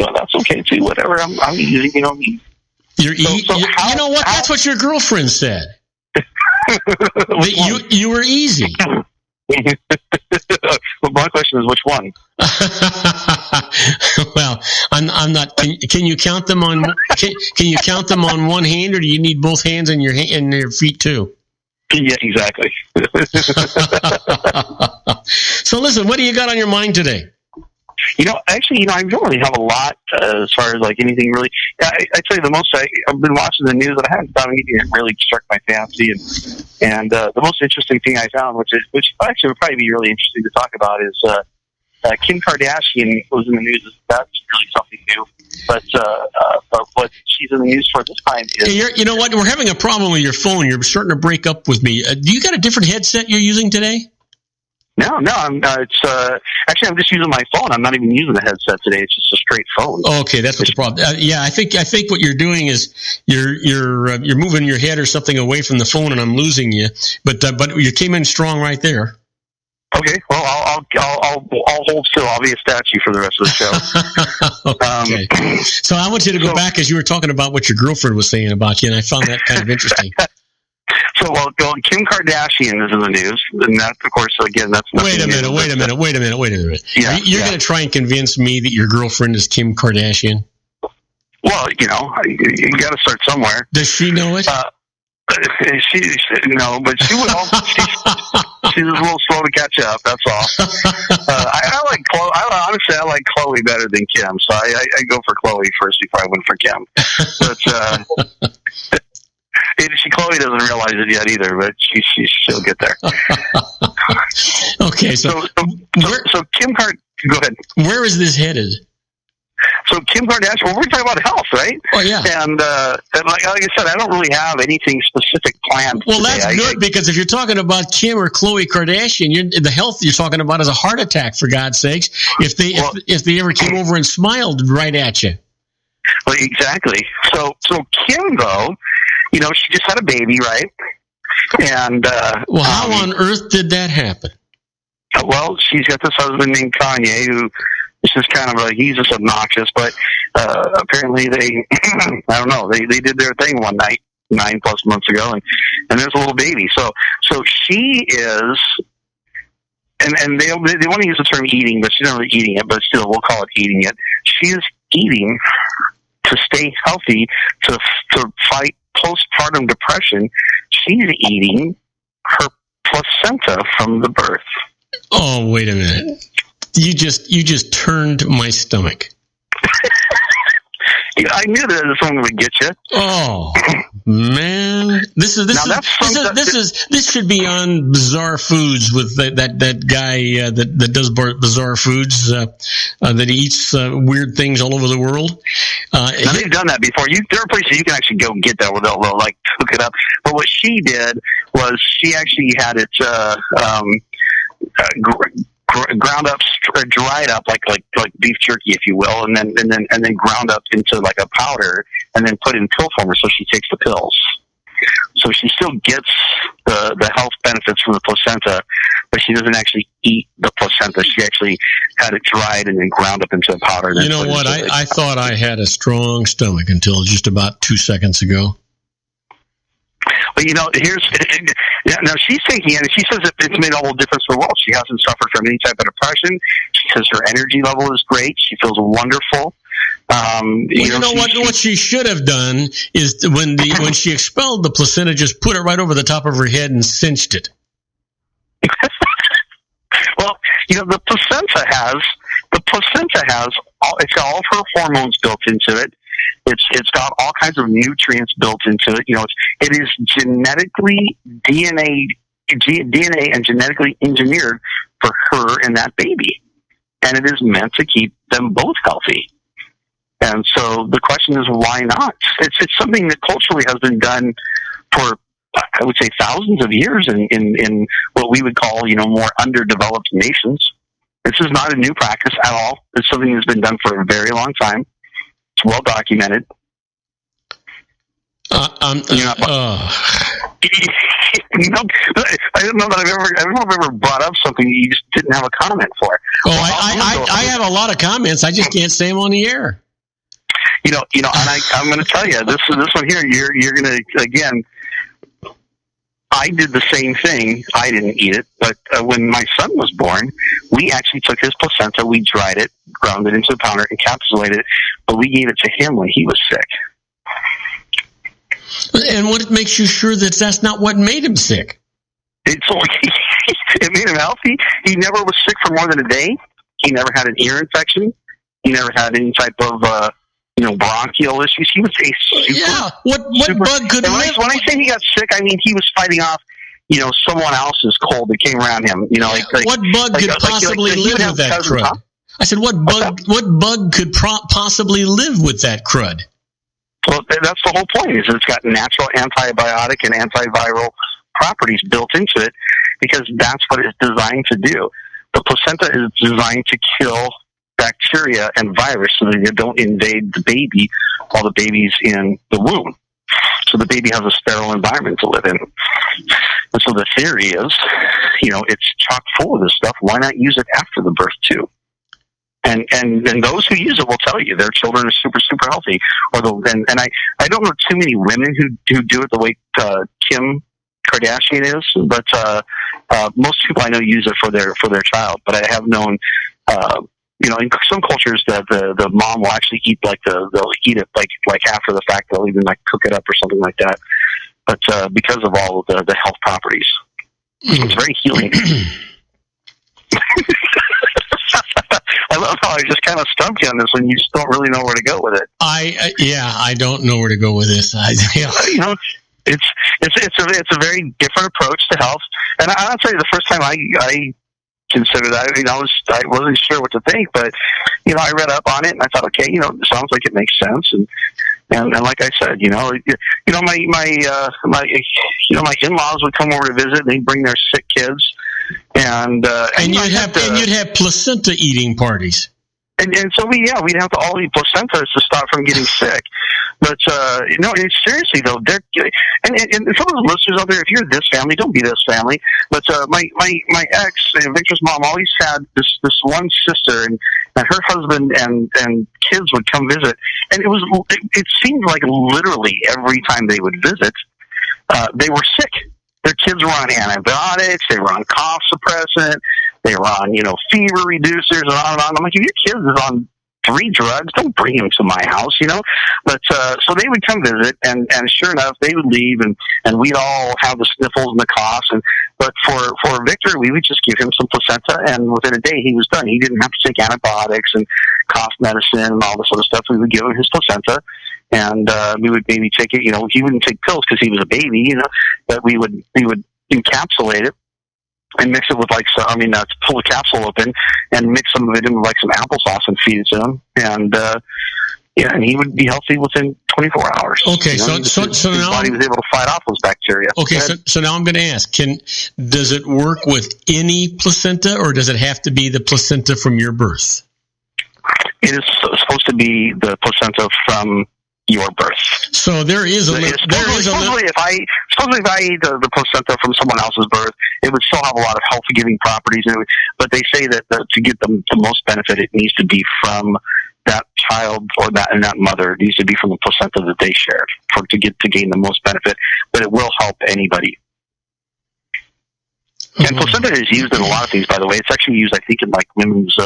Well, that's okay too. Whatever. I'm easy. You know me. You know what? That's what your girlfriend said. You were easy. Well, my question is, which one? Well, I'm not. Can you count them on? Can you count them on one hand, or do you need both hands and your feet too? Yeah, exactly. So, listen. What do you got on your mind today? Actually, I don't really have a lot as far as like anything really. I tell you the most. I've been watching the news and I haven't found anything that really struck my fancy. And the most interesting thing I found, which actually would probably be really interesting to talk about, is Kim Kardashian was in the news. That's really something new. But what she's in the news for this time is. Hey, you know what? We're having a problem with your phone. You're starting to break up with me. Do you got a different headset you're using today? No. I'm just using my phone. I'm not even using the headset today. It's just a straight phone. Okay, that's what the problem. Yeah, I think what you're doing is you're moving your head or something away from the phone, and I'm losing you. But you came in strong right there. Okay, well, I'll hold still. I'll be a statue for the rest of the show. Okay. So I want you to go back as you were talking about what your girlfriend was saying about you, and I found that kind of interesting. So, Kim Kardashian is in the news, and that, of course, again, that's nothing. Wait a minute. Yeah, you're going to try and convince me that your girlfriend is Kim Kardashian? Well, you got to start somewhere. Does she know it? No, but she will. She's a little slow to catch up. That's all. I like Chloe. Honestly, I like Chloe better than Kim, so I go for Chloe first before I went for Kim. But Chloe doesn't realize it yet either, but she'll get there. Okay, so Kim go ahead. Where is this headed? So Kim Kardashian, well, we're talking about health, right? Oh, yeah. And like I said, I don't really have anything specific planned. Well, today. that's good, because if you're talking about Kim or Khloe Kardashian, the health you're talking about is a heart attack, for God's sakes, if they ever came over and smiled right at you. Well, exactly. So Kim, though, she just had a baby, right? And how on earth did that happen? Well, she's got this husband named Kanye, who is just kind of he's just obnoxious, but apparently they, I don't know, they did their thing one night 9+ months ago, and there's a little baby. So she is, and they want to use the term eating, but she's not really eating it, but still we'll call it eating it. She is eating to stay healthy, to fight postpartum depression. She's eating her placenta from the birth. Oh, wait a minute. You just turned my stomach. I knew that this one would get you. Oh man, this should be on Bizarre Foods with that guy that does Bizarre Foods that eats weird things all over the world. Now they've done that before. There are places you can actually go get that where they'll like cook it up. But what she did was she actually had it ground up, dried up like beef jerky, if you will, and then ground up into like a powder, and then put in pill form. So she takes the pills. So she still gets the health benefits from the placenta, but she doesn't actually eat the placenta. She actually had it dried and then ground up into a powder. You know what? I thought I had a strong stomach until just about 2 seconds ago. But now she's taking it, and she says it's made a whole difference in the world. She hasn't suffered from any type of depression. She says her energy level is great. She feels wonderful. What she should have done is when she expelled the placenta, just put it right over the top of her head and cinched it. Well, the placenta has it's got all of her hormones built into it. It's got all kinds of nutrients built into it. It is genetically DNA and genetically engineered for her and that baby, and it is meant to keep them both healthy. And so the question is, why not? It's something that culturally has been done for, I would say, thousands of years in what we would call, more underdeveloped nations. This is not a new practice at all. It's something that's been done for a very long time. It's well documented. I don't know that I don't know if I've ever brought up something you just didn't have a comment for. Oh, I have a lot of comments. I just can't say them on the air. And I'm going to tell you, this one here, you're going to, again, I did the same thing. I didn't eat it, but when my son was born, we actually took his placenta, we dried it, ground it into a powder, encapsulated it, but we gave it to him when he was sick. And what makes you sure that that's not what made him sick? It made him healthy. He never was sick for more than a day. He never had an ear infection. He never had any type of bronchial issues. He was a What bug could live? When I say he got sick, I mean he was fighting off, someone else's cold that came around him. What bug could possibly live with that crud? Huh? I said, what bug could possibly live with that crud? Well, that's the whole point. Is it's got natural antibiotic and antiviral properties built into it, because that's what it's designed to do. The placenta is designed to kill bacteria and virus so that they don't invade the baby while the baby's in the womb. So the baby has a sterile environment to live in. And so the theory is, it's chock full of this stuff. Why not use it after the birth too? And those who use it will tell you their children are super, super healthy. I don't know too many women who do it the way Kim Kardashian is, but most people I know use it for their child. But I have known, in some cultures that the mom will actually eat they'll eat it like after the fact. They'll even cook it up or something like that. But because of all of the health properties, it's very healing. I love how I just kind of stumped you on this one. You just don't really know where to go with it. I don't know where to go with this. It's a very different approach to health. And I'll tell you, the first time I considered that, I wasn't sure what to think, but I read up on it and I thought, okay, it sounds like it makes sense. And like I said, my in-laws would come over to visit. They'd bring their sick kids, and you'd have placenta eating parties. And so we'd have to all eat placentas to stop from getting sick. But seriously though, and some of the listeners out there, if you're this family, don't be this family. But my ex, Victor's mom, always had this one sister, and her husband and kids would come visit, and it seemed like literally every time they would visit, they were sick. Their kids were on antibiotics, they were on cough suppressant, they were on, fever reducers, and on and on. I'm like, if your kid is on 3 drugs. Don't bring him to my house, you know. But so they would come visit, and sure enough, they would leave, and we'd all have the sniffles and the coughs. But for Victor, we would just give him some placenta, and within a day he was done. He didn't have to take antibiotics and cough medicine and all this other stuff. We would give him his placenta, and we would maybe take it. You know, he wouldn't take pills because he was a baby, you know. But we would encapsulate it and mix it with pull the capsule open and mix some of it in with like some applesauce and feed it to him, and and he would be healthy within 24 hours. Okay, you know? so his now body was able to fight off those bacteria. Okay, so now I'm going to ask: does it work with any placenta, or does it have to be the placenta from your birth? It is supposed to be the placenta from your birth. So there is a supposedly if I ate the placenta from someone else's birth, it would still have a lot of health-giving properties. But they say that to get the most benefit, it needs to be from that child or that mother. It needs to be from the placenta that they shared to gain the most benefit. But it will help anybody. And placenta is used in a lot of things, by the way. It's actually used, I think, in like women's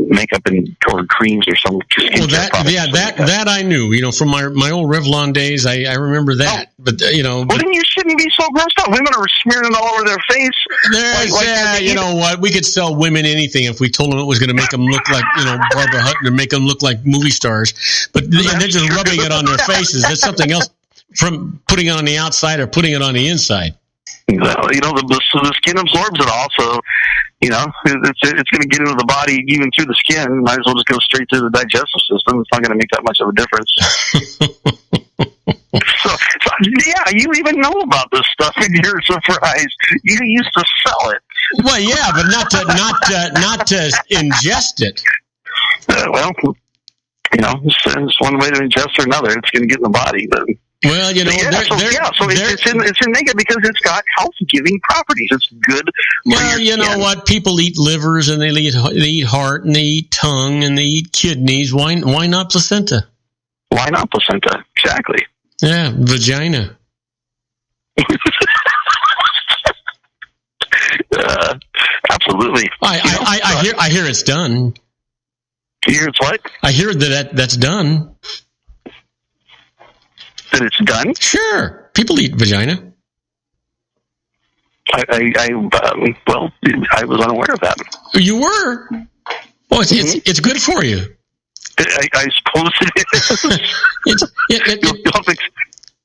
makeup or creams or some. Well, that I knew. You know, from my old Revlon days, I remember that. But you know, well, then you shouldn't be so grossed out. Women are smearing it all over their face. You know what? We could sell women anything if we told them it was going to make them look like Barbara Hutton and make them look like movie stars. But they're just rubbing it on their faces. That's something else from putting it on the outside or putting it on the inside. Well, you know, the skin absorbs it all, so, you know, it's going to get into the body even through the skin. Might as well just go straight through the digestive system. It's not going to make that much of a difference. so, yeah, you even know about this stuff, and you're surprised. You used to sell it. Well, yeah, but not to ingest it. Well, you know, it's one way to ingest or another. It's going to get in the body, but. Well, you know, it's in makeup because it's got health-giving properties. It's good. Well, you know what? People eat livers and they eat heart and they eat tongue and they eat kidneys. Why not placenta? Why not placenta? Exactly. Yeah, vagina. Absolutely. I hear it's done. You hear it's what? I hear that's done. That it's done? Sure. People eat vagina. I was unaware of that. You were? Oh, it's good for you. I suppose it is. It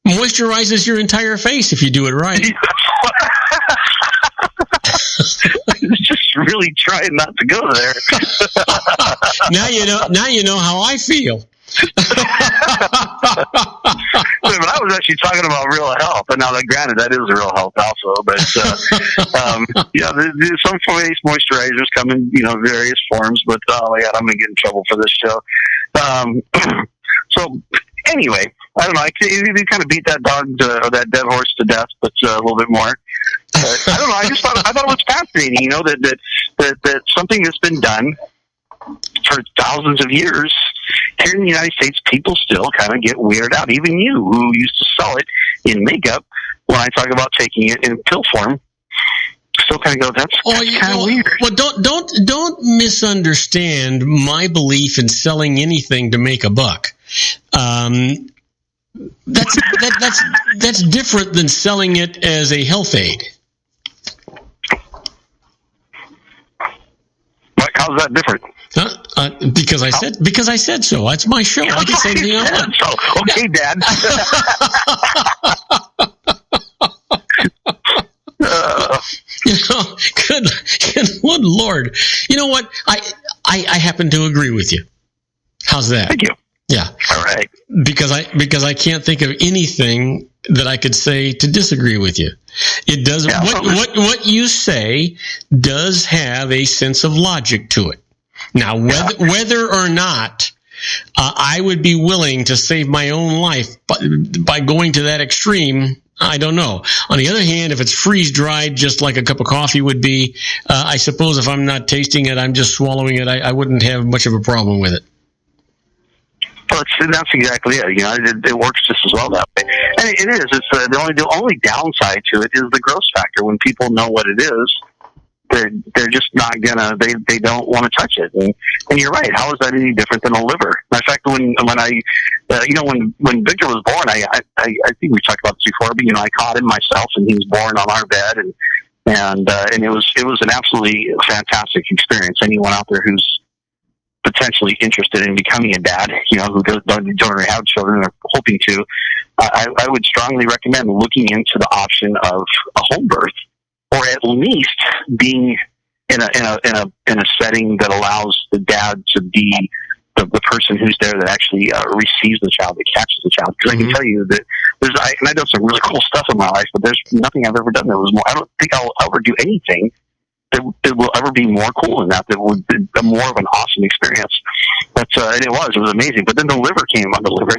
moisturizes your entire face if you do it right. Just really trying not to go there. Now you know how I feel. But I was actually talking about real health, and now that granted that is real health also. But there's some face moisturizers come in various forms. But oh my God, I'm gonna get in trouble for this show. So anyway, I don't know. You kind of beat that dog or that dead horse to death, but a little bit more. I don't know. I thought it was fascinating. That something that's been done for thousands of years here in the United States, people still kind of get weirded out. Even you, who used to sell it in makeup, when I talk about taking it in pill form, still kind of go, that's kind of weird. Well, don't misunderstand my belief in selling anything to make a buck. That's different than selling it as a health aid. How's that different? Because I said so. That's my show. I can say anything I want. So, okay, Dad. Good Lord. You know what? I happen to agree with you. How's that? Thank you. Yeah. All right. Because I can't think of anything that I could say to disagree with you. It does what you say does have a sense of logic to it. Now, whether or not I would be willing to save my own life by going to that extreme, I don't know. On the other hand, if it's freeze-dried just like a cup of coffee would be, I suppose if I'm not tasting it, I'm just swallowing it, I wouldn't have much of a problem with it. Well, that's exactly it. It works just as well that way. And it is. It's the only downside to it is the gross factor. When people know what it is, they're just not gonna. They don't want to touch it. And you're right. How is that any different than a liver? Matter of fact, when Victor was born, I think we talked about this before, but I caught him myself, and he was born on our bed, and it was an absolutely fantastic experience. Anyone out there who's potentially interested in becoming a dad, who don't already have children or hoping to, I would strongly recommend looking into the option of a home birth, or at least being in a setting that allows the dad to be the person who's there that actually receives the child, that catches the child. Because I can tell you that I've done some really cool stuff in my life, but there's nothing I've ever done that was more. I don't think I'll ever do anything that will ever be more cool than that. That would be more of an awesome experience. And it was amazing. But then the liver came on the liver.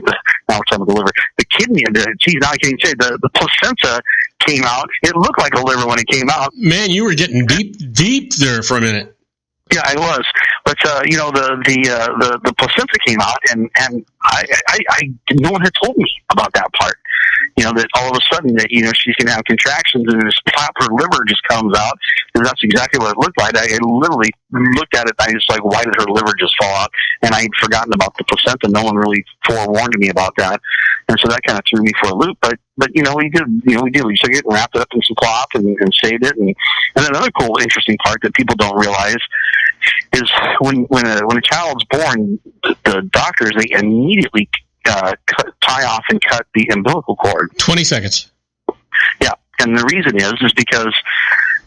Now we're talking about the liver. The kidney, now I can't even say the placenta came out. It looked like a liver when it came out. Man, you were getting deep there for a minute. Yeah, I was. But the placenta came out, and I no one had told me about that part. That all of a sudden that she's going to have contractions, and this flap, her liver just comes out, and that's exactly what it looked like. I literally looked at it, and I was like, why did her liver just fall out? And I had forgotten about the placenta. No one really forewarned me about that, and so that kind of threw me for a loop. But we did. We took it and wrapped it up in some cloth and saved it. And another cool, interesting part that people don't realize is when a child's born, the doctors, they immediately tie off and cut the umbilical cord. 20 seconds. Yeah, and the reason is because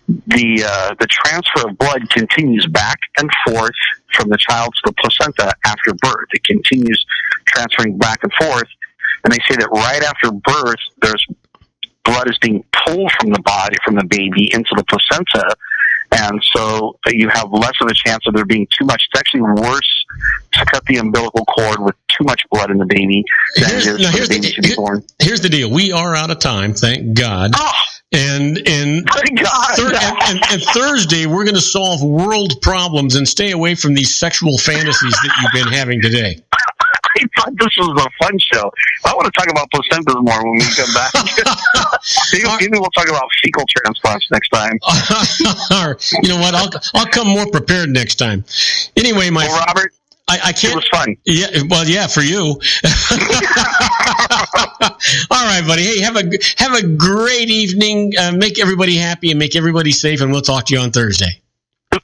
the transfer of blood continues back and forth from the child to the placenta after birth. It continues transferring back and forth, and they say that right after birth, there's blood is being pulled from the body, from the baby, into the placenta. And so you have less of a chance of there being too much. It's actually worse to cut the umbilical cord with too much blood in the baby than it is for the baby to be born. Here's the deal. We are out of time, thank God. Oh, and thank God. And Thursday, we're going to solve world problems and stay away from these sexual fantasies that you've been having today. I thought this was a fun show. I want to talk about placentas more when we come back. Maybe we'll talk about fecal transplants next time. You know what? I'll come more prepared next time. Anyway, Robert, I can't. It was fun. Yeah, well, yeah, for you. All right, buddy. Hey, have a great evening. Make everybody happy and make everybody safe, and we'll talk to you on Thursday.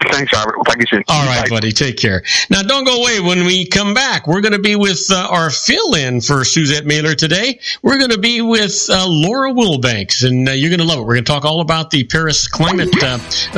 Thanks, Robert. We'll talk to you soon. All right, Bye. buddy. Take care. Now, don't go away. When we come back, we're going to be with our fill-in for Suzette Mailer today. We're going to be with Laura Wilbanks, and you're going to love it. We're going to talk all about the Paris climate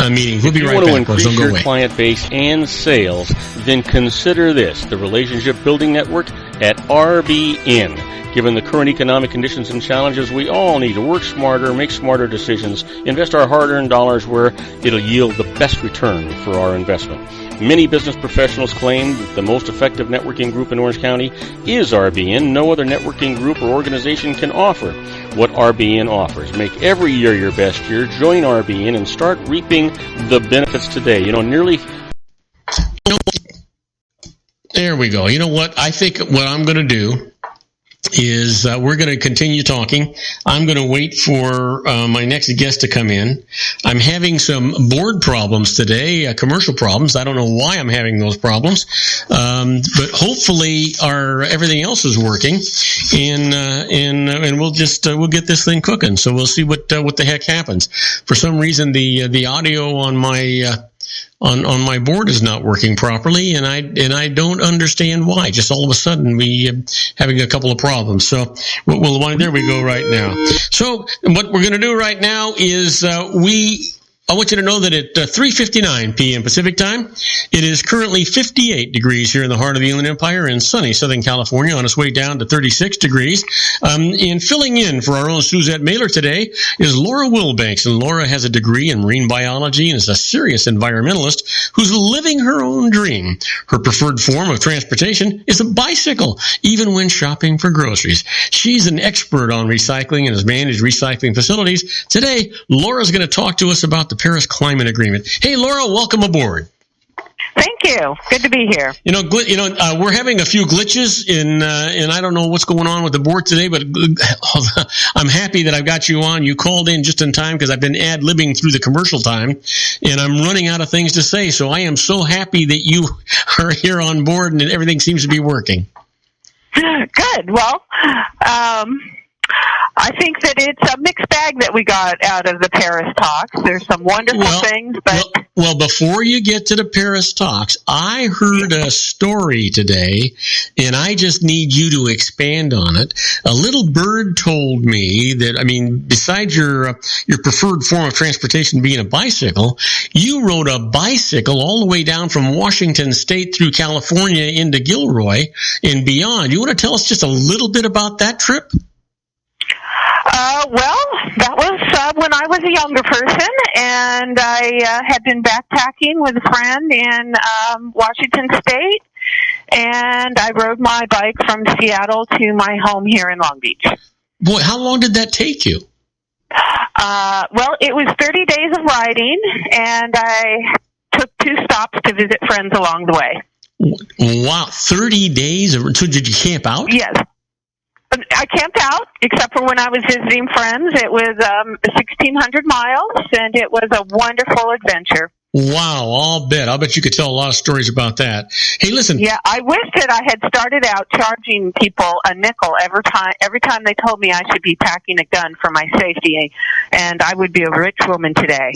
meeting. We'll be right back. If you want to increase your client base and sales, then consider this, the Relationship Building Network at RBN. Given the current economic conditions and challenges, we all need to work smarter, make smarter decisions, invest our hard-earned dollars where it'll yield the best return for our investment. Many business professionals claim that the most effective networking group in Orange County is RBN. No other networking group or organization can offer what RBN offers. Make every year your best year. Join RBN and start reaping the benefits today. There we go. You know what? I think what I'm going to do is we're going to continue talking. I'm going to wait for my next guest to come in. I'm having some board problems today, commercial problems. I don't know why I'm having those problems, but hopefully everything else is working, and we'll get this thing cooking. So we'll see what the heck happens. For some reason, the audio on my on my board is not working properly, and I don't understand why. Just all of a sudden, we having a couple of problems. So there we go right now. So what we're going to do right now is I want you to know that at 3:59 p.m. Pacific time, it is currently 58 degrees here in the heart of the Inland Empire in sunny Southern California, on its way down to 36 degrees. And filling in for our own Suzette Mailer today is Laura Wilbanks. And Laura has a degree in marine biology and is a serious environmentalist who's living her own dream. Her preferred form of transportation is a bicycle, even when shopping for groceries. She's an expert on recycling and has managed recycling facilities. Today, Laura's going to talk to us about the Paris Climate Agreement. Hey, Laura, welcome aboard. Thank you. Good to be here. We're having a few glitches and I don't know what's going on with the board today, but I'm happy that I've got you on. You called in just in time because I've been ad-libbing through the commercial time, and I'm running out of things to say. So I am so happy that you are here on board and everything seems to be working. Good. Well, I think that it's a mixed bag that we got out of the Paris talks. There's some wonderful things, but... Well, before you get to the Paris talks, I heard a story today, and I just need you to expand on it. A little bird told me that, besides your preferred form of transportation being a bicycle, you rode a bicycle all the way down from Washington State through California into Gilroy and beyond. You want to tell us just a little bit about that trip? Well, that was when I was a younger person, and I had been backpacking with a friend in Washington State, and I rode my bike from Seattle to my home here in Long Beach. Boy, how long did that take you? Well, it was 30 days of riding, and I took 2 stops to visit friends along the way. Wow, 30 days? So did you camp out? Yes. I camped out, except for when I was visiting friends. It was 1,600 miles, and it was a wonderful adventure. Wow, I'll bet you could tell a lot of stories about that. Hey, listen. Yeah, I wish that I had started out charging people a nickel every time they told me I should be packing a gun for my safety, and I would be a rich woman today.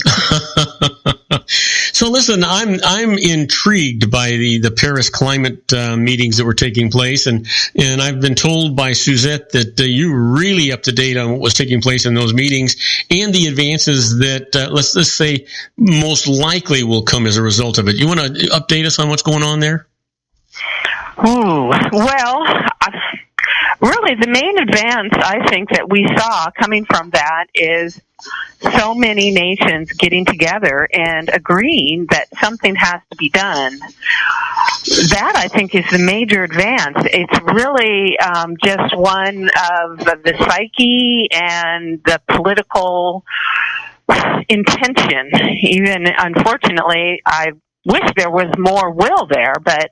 So listen, I'm intrigued by the Paris climate meetings that were taking place, and I've been told by Suzette that you were really up to date on what was taking place in those meetings and the advances that let's say most likely will come as a result of it. You want to update us on what's going on there? Ooh, well, really the main advance I think that we saw coming from that is so many nations getting together and agreeing that something has to be done. That, I think, is the major advance. It's really just one of the psyche and the political intention. Even, unfortunately, I wish there was more will there, but...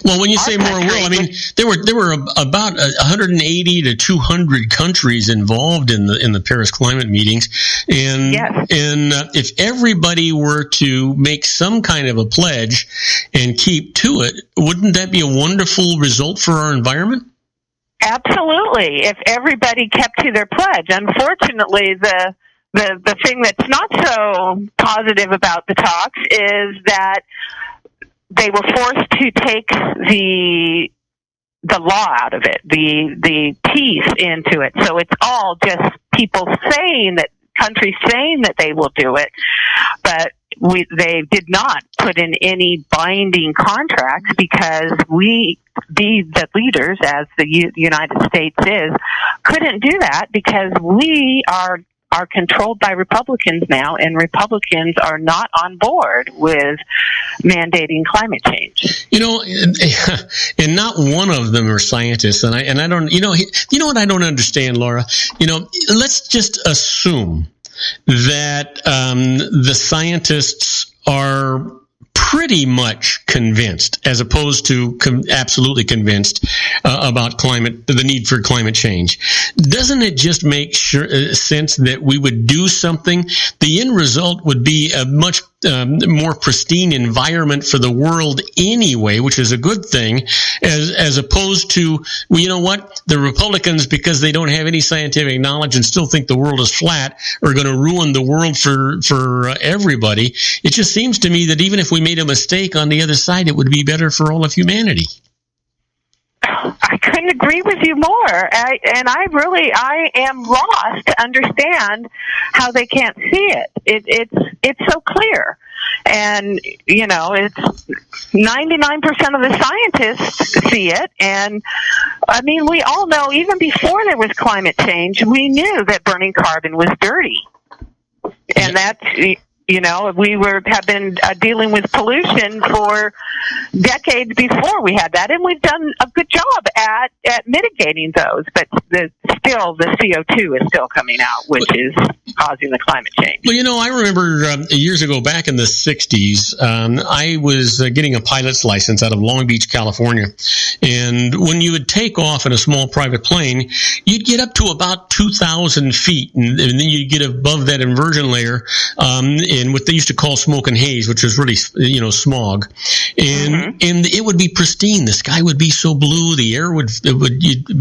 Well, when you say more will, there were about 180 to 200 countries involved in the Paris climate meetings, and yes. And if everybody were to make some kind of a pledge and keep to it, wouldn't that be a wonderful result for our environment? Absolutely. If everybody kept to their pledge. Unfortunately, the thing that's not so positive about the talks is that they were forced to take the law out of it, the peace into it. So it's all just people saying that, countries saying that they will do it, but they did not put in any binding contracts because the leaders, as the United States is, couldn't do that because we are controlled by Republicans now, and Republicans are not on board with mandating climate change. And not one of them are scientists, and I don't, what I don't understand, Laura. Let's just assume that the scientists are pretty much convinced, as opposed to absolutely convinced about the need for climate change. Doesn't it just make sense that we would do something? The end result would be a much more pristine environment for the world anyway, which is a good thing, as opposed to, well, you know what? The Republicans, because they don't have any scientific knowledge and still think the world is flat, are going to ruin the world for everybody. It just seems to me that even if we made a mistake on the other side, it would be better for all of humanity. I couldn't agree with you more. I am lost to understand how they can't see it. It's so clear. And, it's 99% of the scientists see it. And, we all know, even before there was climate change, we knew that burning carbon was dirty. And that's... we have been dealing with pollution for decades before we had that, and we've done a good job at mitigating those. But the CO2 is still coming out, which is causing the climate change. Well, I remember years ago, back in the 60s, I was getting a pilot's license out of Long Beach, California. And when you would take off in a small private plane, you'd get up to about 2,000 feet. And then you'd get above that inversion layer in what they used to call smoke and haze, which was really, smog. And it would be pristine. The sky would be so blue. The air would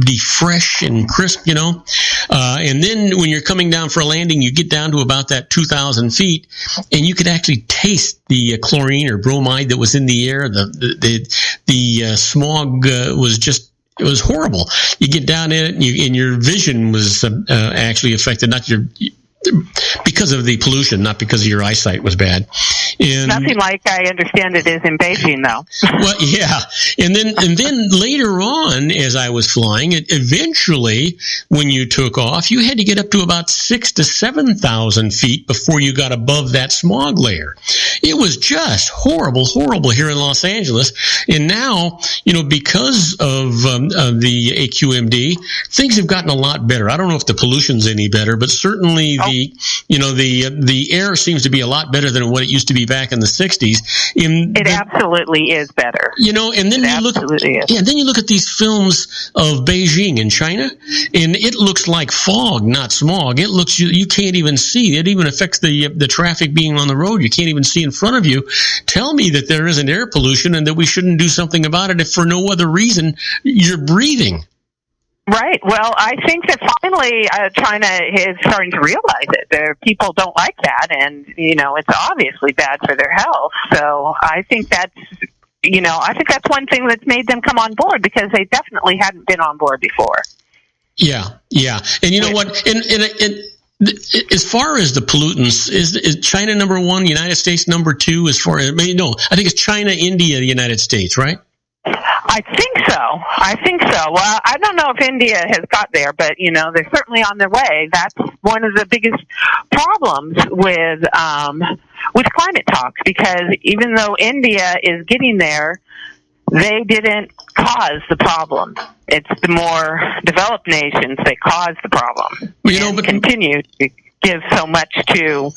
be fresh and crisp, and then when you're coming down for a landing, you get down to about that 2,000 feet, and you could actually taste the chlorine or bromide that was in the air. The smog was just, it was horrible. You get down in it, and your vision was actually affected, because of the pollution, not because of your eyesight was bad. And nothing like I understand it is in Beijing, though. Well, yeah, and then later on, as I was flying, eventually, when you took off, you had to get up to about 6,000 to 7,000 feet before you got above that smog layer. It was just horrible here in Los Angeles. And now, because of the AQMD, things have gotten a lot better. I don't know if the pollution's any better, but certainly the air seems to be a lot better than what it used to be back in the 60s. It absolutely is better. And then you look at these films of Beijing in China, and it looks like fog, not smog. It looks, you can't even see. It even affects the traffic being on the road. You can't even see in front of you. Tell me that there isn't air pollution and that we shouldn't do something about it if for no other reason you're breathing. Right. Well, I think that finally China is starting to realize it. Their people don't like that, and it's obviously bad for their health. So I think that's one thing that's made them come on board, because they definitely hadn't been on board before. Yeah. And you know what? And as far as the pollutants, is China number one, United States number two? I think it's China, India, the United States, right? I think so. Well, I don't know if India has got there, but they're certainly on their way. That's one of the biggest problems with climate talks, because even though India is getting there, they didn't cause the problem. It's the more developed nations that cause the problem. But continue to give so much to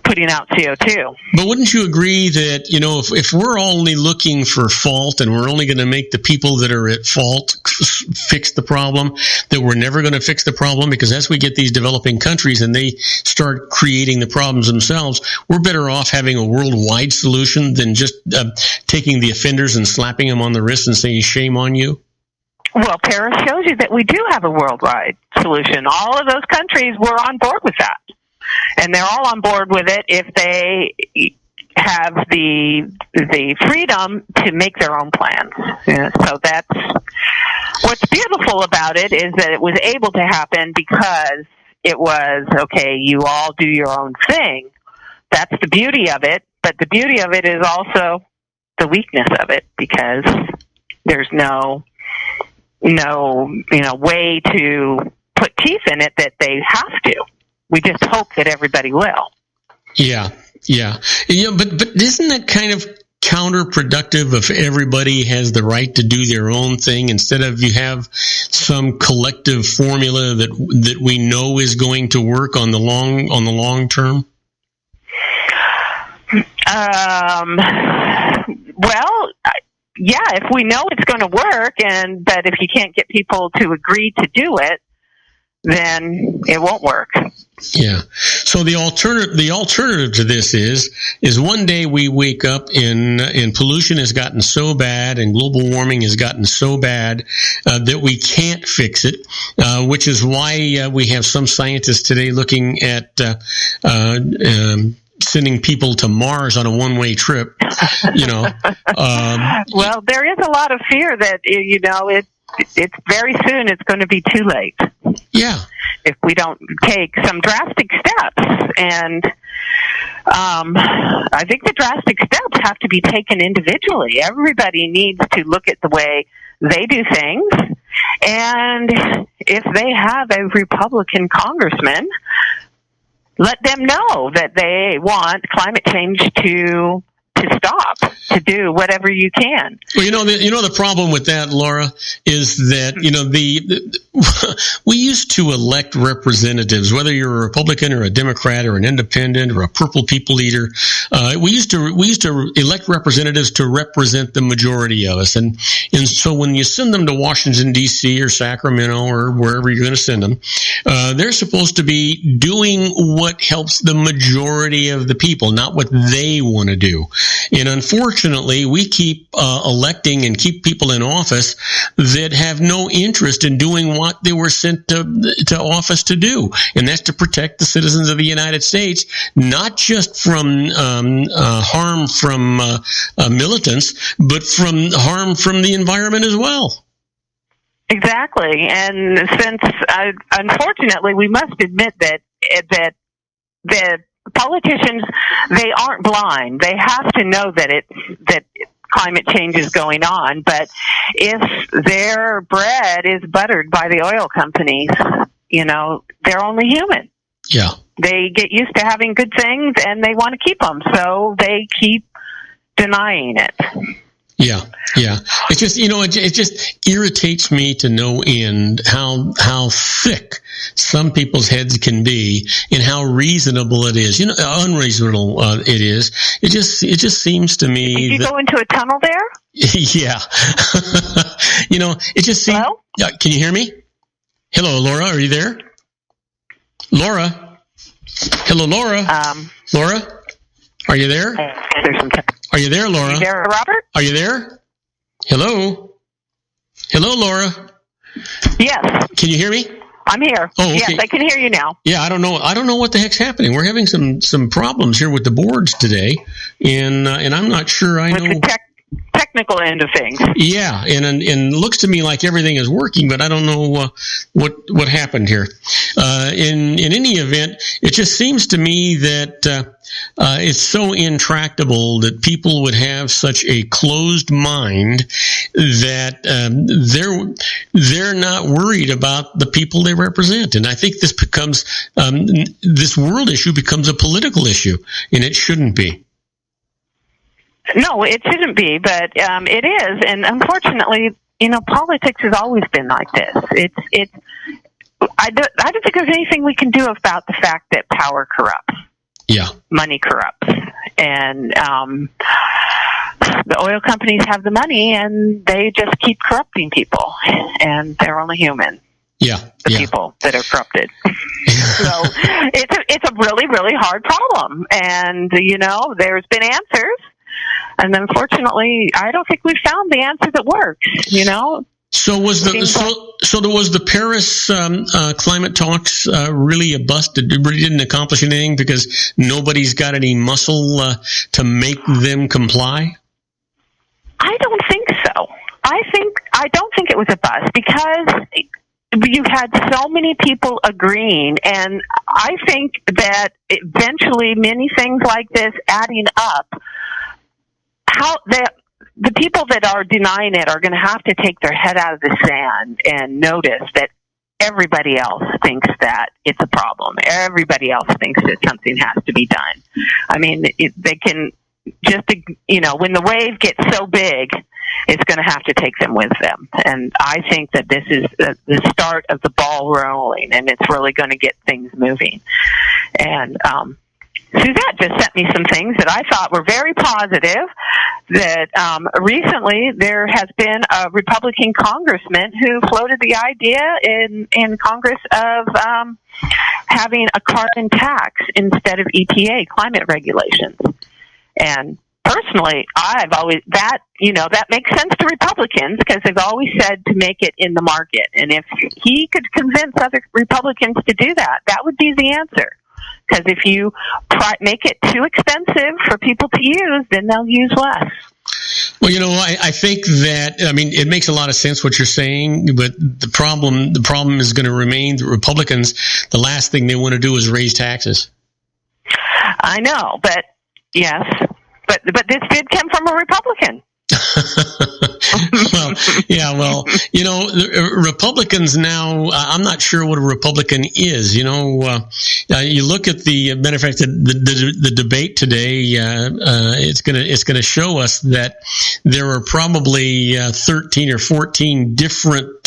putting out CO2. But wouldn't you agree that, if we're only looking for fault and we're only going to make the people that are at fault fix the problem, that we're never going to fix the problem? Because as we get these developing countries and they start creating the problems themselves, we're better off having a worldwide solution than just taking the offenders and slapping them on the wrist and saying, shame on you. Well, Paris shows you that we do have a worldwide solution. All of those countries were on board with that. And they're all on board with it if they have the freedom to make their own plans. So that's what's beautiful about it, is that it was able to happen because it was, okay, you all do your own thing. That's the beauty of it. But the beauty of it is also the weakness of it, because there's no way to put teeth in it that they have to. We just hope that everybody will. Yeah. But isn't that kind of counterproductive if everybody has the right to do their own thing, instead of you have some collective formula that we know is going to work on the long term? Well, yeah, if we know it's going to work, but if you can't get people to agree to do it, then it won't work. Yeah. So the alternative to this is one day we wake up and pollution has gotten so bad and global warming has gotten so bad that we can't fix it, which is why we have some scientists today looking at sending people to Mars on a one-way trip. Well, there is a lot of fear that it's very soon it's going to be too late. Yeah. If we don't take some drastic steps. And I think the drastic steps have to be taken individually. Everybody needs to look at the way they do things. And if they have a Republican congressman, let them know that they want climate change to to stop, to do whatever you can. Well, the problem with that, Laura, is that we used to elect representatives, whether you're a Republican or a Democrat or an independent or a purple people eater. We used to elect representatives to represent the majority of us, and so when you send them to Washington D.C. or Sacramento or wherever you're going to send them, they're supposed to be doing what helps the majority of the people, not what they want to do. And unfortunately, we keep electing and keep people in office that have no interest in doing what they were sent to office to do, and that's to protect the citizens of the United States, not just from harm from militants, but from harm from the environment as well. Exactly, and since unfortunately we must admit that politicians, they aren't blind. They have to know that climate change is going on. But if their bread is buttered by the oil companies, they're only human. Yeah. They get used to having good things and they want to keep them, so they keep denying it. Yeah. It just, it just irritates me to no end how thick some people's heads can be and how reasonable it is. Unreasonable it is. It just seems to me. Did you go into a tunnel there? Yeah. It just seems. Hello? Can you hear me? Hello, Laura. Are you there? Laura. Hello, Laura. Laura. Are you there? There's some. Are you there, Laura? Are you there, Robert? Are you there? Hello, Laura. Yes. Can you hear me? I'm here. Oh, okay. Yes, I can hear you now. Yeah, I don't know what the heck's happening. We're having some problems here with the boards today, and I'm not sure I know. With the technical end of things. Yeah, and it looks to me like everything is working, but I don't know what happened here. In any event, it just seems to me that it's so intractable that people would have such a closed mind that they're not worried about the people they represent. And I think this becomes this world issue becomes a political issue, and it shouldn't be. No, it shouldn't be, but it is, and unfortunately, politics has always been like this. I don't think there's anything we can do about the fact that power corrupts. Yeah, money corrupts, and the oil companies have the money, and they just keep corrupting people, and they're only human. Yeah, people that are corrupted. So it's a really, really hard problem, and there's been answers. And unfortunately, I don't think we've found the answer that works. So there was the Paris climate talks really a bust? It really didn't accomplish anything because nobody's got any muscle to make them comply? I don't think so. I don't think it was a bust because you had so many people agreeing, and I think that eventually many things like this adding up, the people that are denying it are going to have to take their head out of the sand and notice that everybody else thinks that it's a problem. Everybody else thinks that something has to be done. I mean, they can just, when the wave gets so big, it's going to have to take them with them. And I think that this is the start of the ball rolling, and it's really going to get things moving. And Suzette just sent me some things that I thought were very positive, that recently there has been a Republican congressman who floated the idea in Congress of having a carbon tax instead of EPA climate regulations. And personally, that makes sense to Republicans because they've always said to make it in the market. And if he could convince other Republicans to do that, that would be the answer. Because if you make it too expensive for people to use, then they'll use less. Well, I think that, it makes a lot of sense what you're saying, but the problem is going to remain that Republicans, the last thing they want to do is raise taxes. I know, but yes, but this did come from a Republican. Well, Yeah, well, the Republicans now, I'm not sure what a Republican is. You look at the matter of fact, the debate today, it's gonna show us that there are probably 13 or 14 different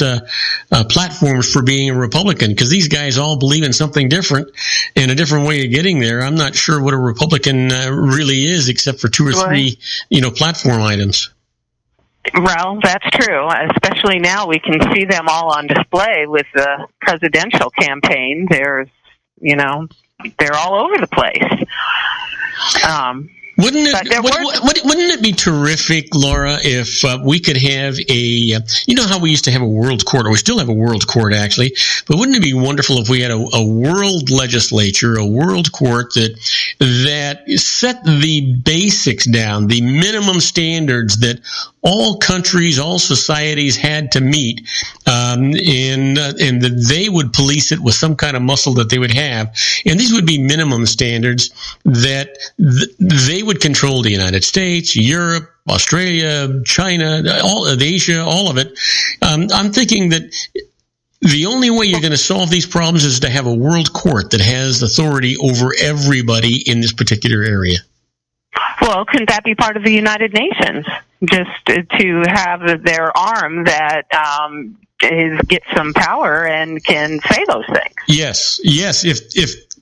platforms for being a Republican, because these guys all believe in something different and a different way of getting there. I'm not sure what a Republican really is, except for two or three, platform items. Well, that's true. Especially now, we can see them all on display with the presidential campaign. They're all over the place. Wouldn't it be terrific, Laura, if we could have how we used to have a world court, or we still have a world court, actually, but wouldn't it be wonderful if we had a world legislature, a world court that set the basics down, the minimum standards that all countries, all societies had to meet, and that they would police it with some kind of muscle that they would have. And these would be minimum standards that they would control the United States, Europe, Australia, China, all of Asia, all of it. I'm thinking that the only way you're going to solve these problems is to have a world court that has authority over everybody in this particular area. Well, couldn't that be part of the United Nations? Just to have their arm that gets some power and can say those things. Yes.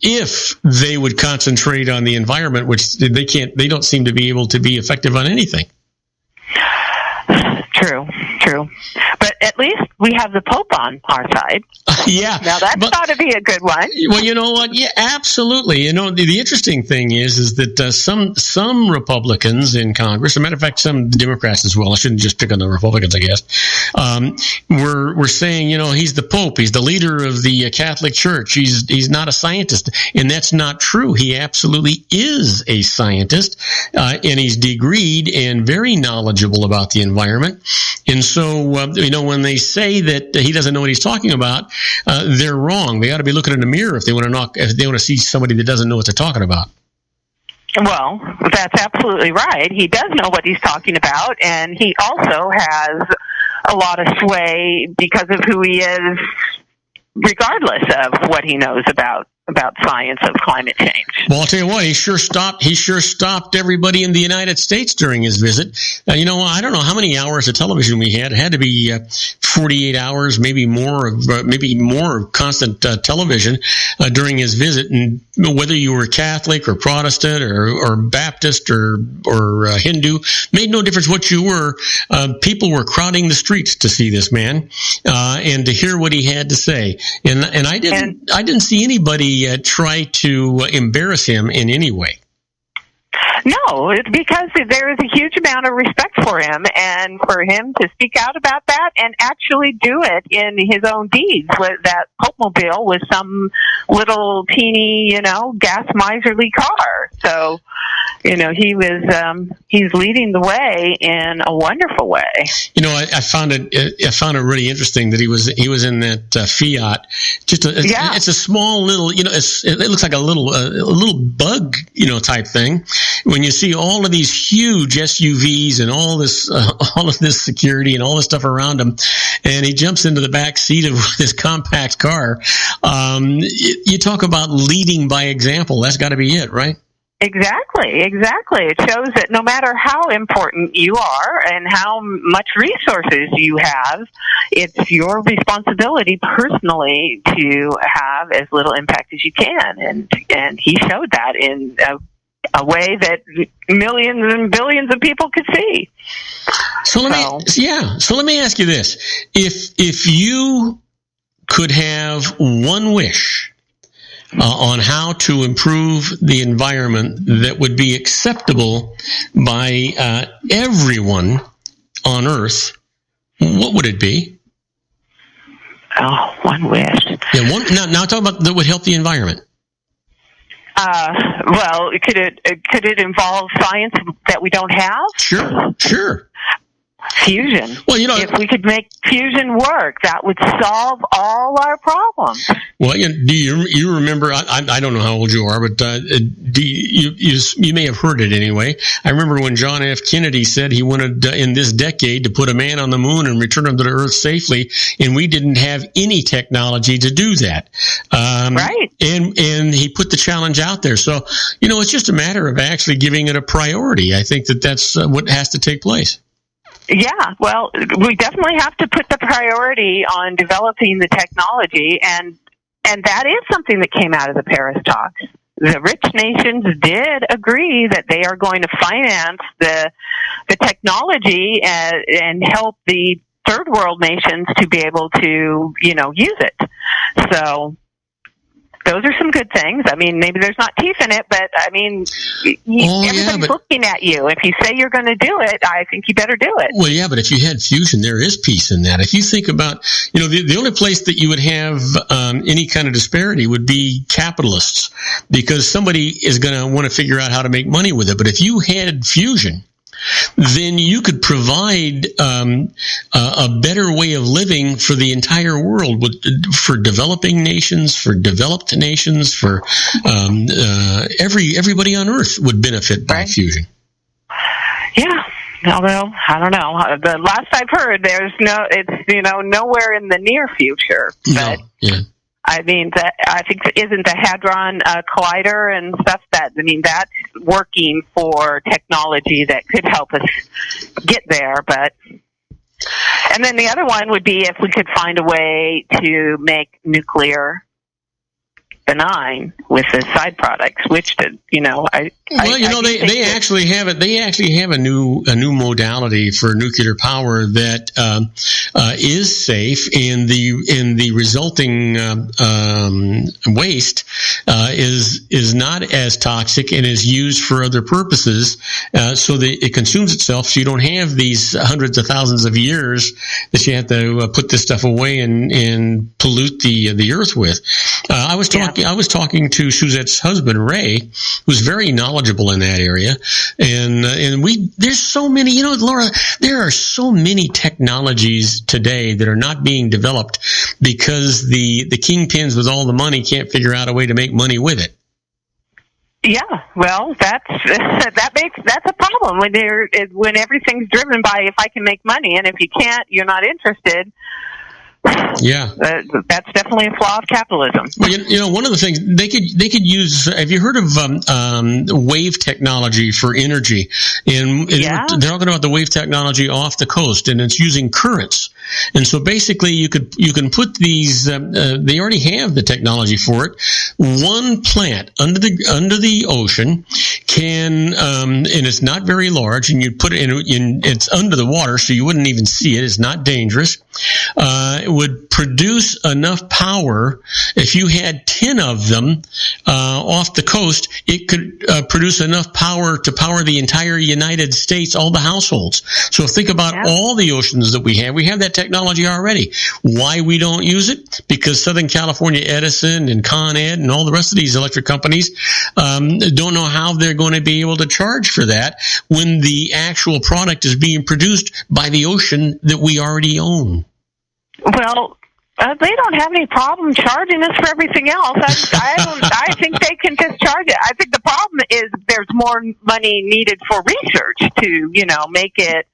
If they would concentrate on the environment, which they don't seem to be able to be effective on anything. True. But at least we have the Pope on our side. Yeah. Now that's got to be a good one. Well, you know what? Yeah, absolutely. The interesting thing is that some Republicans in Congress, as a matter of fact, some Democrats as well, I shouldn't just pick on the Republicans, I guess, were saying, he's the Pope, he's the leader of the Catholic Church, he's not a scientist. And that's not true. He absolutely is a scientist, and he's degreed and very knowledgeable about the environment. And so, when they say that he doesn't know what he's talking about, they're wrong. They ought to be looking in the mirror if they want to see somebody that doesn't know what they're talking about. Well, that's absolutely right. He does know what he's talking about, and he also has a lot of sway because of who he is, regardless of what he knows about science of climate change. Well, I'll tell you what, he sure stopped everybody in the United States during his visit. I don't know how many hours of television we had. It had to be 48 hours, maybe more of constant television during his visit. And whether you were Catholic or Protestant or Baptist or Hindu, made no difference what you were. People were crowding the streets to see this man and to hear what he had to say. And I didn't see anybody try to embarrass him in any way. No, it's because there is a huge amount of respect for him, and for him to speak out about that and actually do it in his own deeds. That Popemobile was some little teeny, gas miserly car. So, he's leading the way in a wonderful way. I found it really interesting that he was in that Fiat. It's a small little, it looks like a little bug, type thing. When you see all of these huge SUVs and all of this security and all this stuff around him, and he jumps into the back seat of this compact car, you talk about leading by example. That's got to be it, right? Exactly. It shows that no matter how important you are and how much resources you have, it's your responsibility personally to have as little impact as you can. And he showed that in a way that millions and billions of people could see. So let me ask you this. If you could have one wish on how to improve the environment that would be acceptable by everyone on Earth, what would it be? Oh, one wish. Yeah, now talk about that would help the environment. Well, could it involve science that we don't have? Sure. Fusion. Well, you know, if we could make fusion work, that would solve all our problems. Well, do you remember? I don't know how old you are, but you may have heard it anyway. I remember when John F. Kennedy said he wanted in this decade to put a man on the moon and return him to the Earth safely, and we didn't have any technology to do that. Right. And he put the challenge out there. So it's just a matter of actually giving it a priority. I think that's what has to take place. Yeah, well, we definitely have to put the priority on developing the technology, and that is something that came out of the Paris talks. The rich nations did agree that they are going to finance the technology and help the third world nations to be able to, use it. So those are some good things. I mean, maybe there's not teeth in it, but I mean, everybody's looking at you. If you say you're going to do it, I think you better do it. Well, yeah, but if you had fusion, there is peace in that. If you think about, the only place that you would have any kind of disparity would be capitalists, because somebody is going to want to figure out how to make money with it. But if you had fusion, then you could provide a better way of living for the entire world, for developing nations, for developed nations, for everybody on Earth would benefit by fusion. Yeah. Although, I don't know. The last I've heard, it's nowhere in the near future. But no. Yeah. I mean, I think isn't the Hadron Collider and stuff that's working for technology that could help us get there. And then the other one would be if we could find a way to make nuclear benign with the side products, which they actually have it. They actually have a new modality for nuclear power that is safe, and the resulting waste is not as toxic and is used for other purposes, so that it consumes itself. So you don't have these hundreds of thousands of years that you have to put this stuff away and pollute the earth with. I was talking to Suzette's husband, Ray, who's very knowledgeable in that area. And there's so many, Laura, there are so many technologies today that are not being developed because the kingpins with all the money can't figure out a way to make money with it. Yeah, well, that's a problem when everything's driven by if I can make money, and if you can't, you're not interested. Yeah, that's definitely a flaw of capitalism. Well, one of the things they could use. Have you heard of wave technology for energy? And they're talking about the wave technology off the coast, and it's using currents. And so basically, you can put these. They already have the technology for it. One plant under the ocean can, and it's not very large, and you put it in. It's under the water, so you wouldn't even see it. It's not dangerous. It would produce enough power. If you had 10 of them off the coast, it could produce enough power to power the entire United States, all the households. So think about all the oceans that we have. We have that technology already. Why we don't use it? Because Southern California Edison and Con Ed and all the rest of these electric companies don't know how they're going to be able to charge for that when the actual product is being produced by the ocean that we already own. Well, they don't have any problem charging us for everything else. I think they can just charge it. I think the problem is there's more money needed for research to, make it,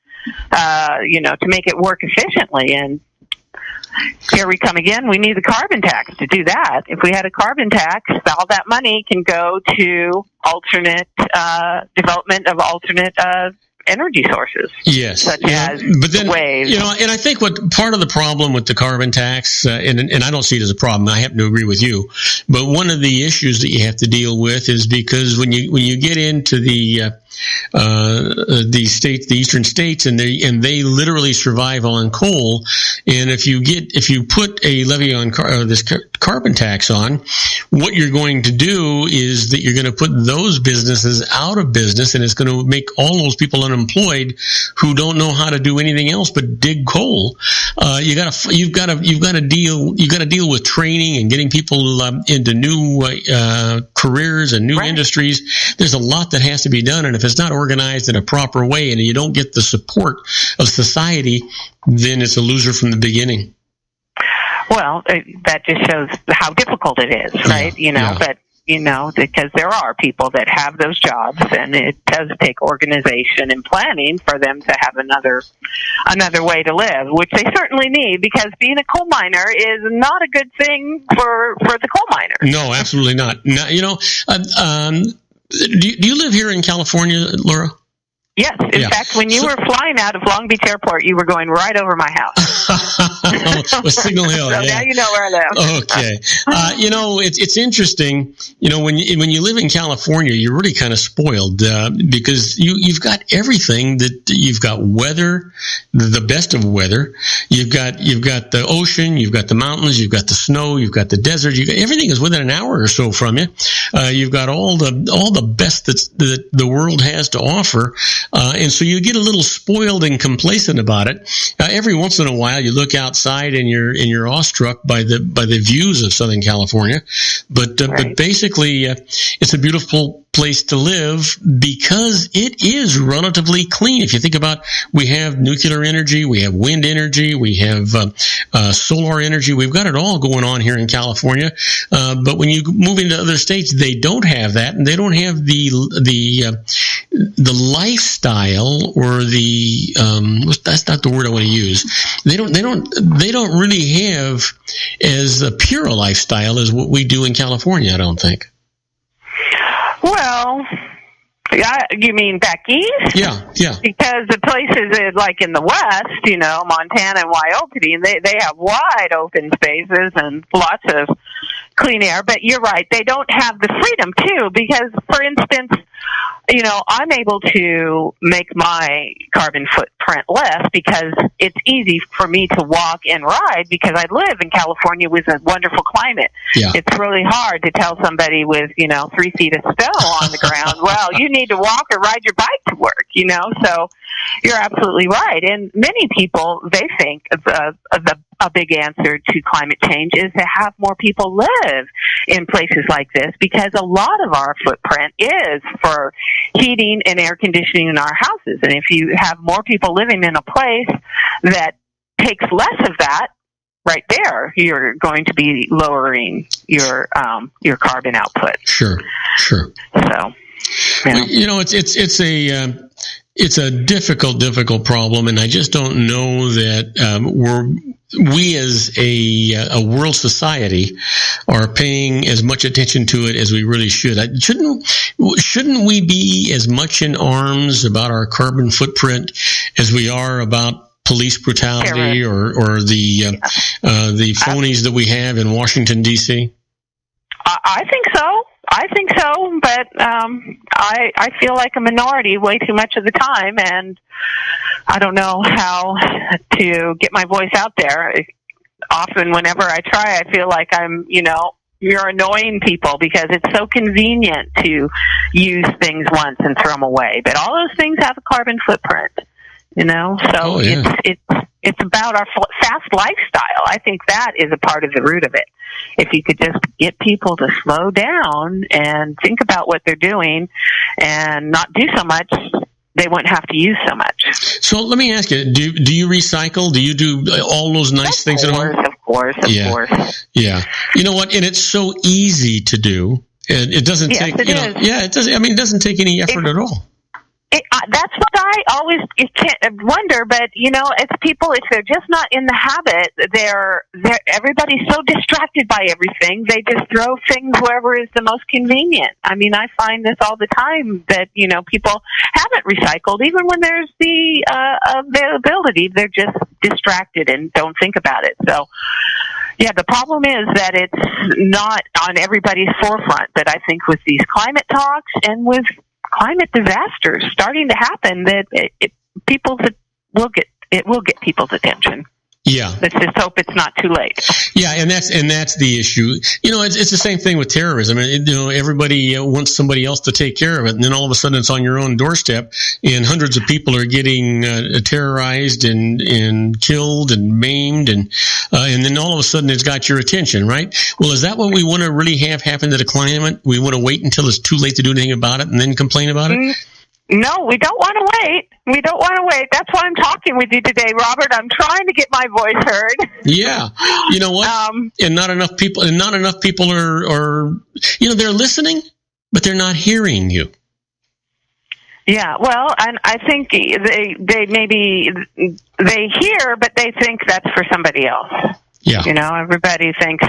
to make it work efficiently. And here we come again. We need the carbon tax to do that. If we had a carbon tax, all that money can go to alternate development of alternate energy sources. Yes, such as but then waves. And I think what part of the problem with the carbon tax, and I don't see it as a problem. I happen to agree with you, but one of the issues that you have to deal with is because when you get into the eastern states, and they literally survive on coal, and if you put a levy on this carbon tax on, what you're going to do is that you're going to put those businesses out of business, and it's going to make all those people unemployed who don't know how to do anything else but dig coal. you've got to deal with training and getting people into new careers and new industries. There's a lot that has to be done, and if it's not organized in a proper way, and you don't get the support of society, then it's a loser from the beginning. Well, that just shows how difficult it is, right? But because there are people that have those jobs, and it does take organization and planning for them to have another way to live, which they certainly need, because being a coal miner is not a good thing for the coal miners. No, absolutely not. Now, do you live here in California, Laura? Yes. In fact, when you were flying out of Long Beach Airport, you were going right over my house. Signal Hill. So now you know where I live. Okay. It's interesting. When you live in California, you're really kind of spoiled because you've got everything you've got weather, the best of weather. You've got the ocean, you've got the mountains, you've got the snow, you've got the desert. Everything is within an hour or so from you. You've got all the best that the world has to offer. And so you get a little spoiled and complacent about it. Every once in a while, you look outside and you're awestruck by the views of Southern California. But basically, it's a beautiful place to live because it is relatively clean. If you think about, we have nuclear energy, we have wind energy, we have solar energy. We've got it all going on here in California. But when you move into other states, they don't have that, and they don't have the lifestyle or that's not the word I want to use. They don't really have as pure a lifestyle as what we do in California, I don't think. Well, you mean back east? Yeah. Because the places like in the west, Montana and Wyoming, they have wide open spaces and lots of clean air. But you're right, they don't have the freedom too. Because, for instance, I'm able to make my carbon footprint less because it's easy for me to walk and ride because I live in California with a wonderful climate. Yeah. It's really hard to tell somebody with, 3 feet of snow on the ground, well, you need to walk or ride your bike to work, so you're absolutely right. And many people, they think a big answer to climate change is to have more people live in places like this, because a lot of our footprint is for heating and air conditioning in our houses. And if you have more people living in a place that takes less of that, right there, you're going to be lowering your carbon output. Sure. So, well, it's a difficult problem, and I just don't know that we as a world society are paying as much attention to it as we really should. Shouldn't we be as much in arms about our carbon footprint as we are about police brutality or the phonies that we have in Washington, D.C.? I think so, but I feel like a minority way too much of the time, and I don't know how to get my voice out there. Often, whenever I try, I feel like you're annoying people because it's so convenient to use things once and throw them away. But all those things have a carbon footprint, So it's about our fast lifestyle. I think that is a part of the root of it. If you could just get people to slow down and think about what they're doing and not do so much, they wouldn't have to use so much. So let me ask you, do you recycle? Do you do all those nice things at home? Of course. Yeah. You know what? And it's so easy to do. It doesn't take, it doesn't. I mean, it doesn't take any effort at all. That's what I always wonder, but it's people, if they're just not in the habit, everybody's so distracted by everything, they just throw things wherever is the most convenient. I mean, I find this all the time that, people haven't recycled, even when there's the availability, they're just distracted and don't think about it. So, yeah, the problem is that it's not on everybody's forefront, but I think with these climate talks and with climate disasters starting to happen, that it will get people's attention. Yeah. Let's just hope it's not too late. Yeah, and that's the issue. It's the same thing with terrorism. Everybody wants somebody else to take care of it, and then all of a sudden it's on your own doorstep, and hundreds of people are getting terrorized and killed and maimed, and then all of a sudden it's got your attention, right? Well, is that what we want to really have happen to the climate? We want to wait until it's too late to do anything about it and then complain about it? No, we don't want to wait. We don't want to wait. That's why I'm talking with you today, Robert. I'm trying to get my voice heard. Yeah. You know what? And not enough people are they're listening, but they're not hearing you. Yeah, well, and I think they maybe they hear, but they think that's for somebody else. Yeah. Everybody thinks,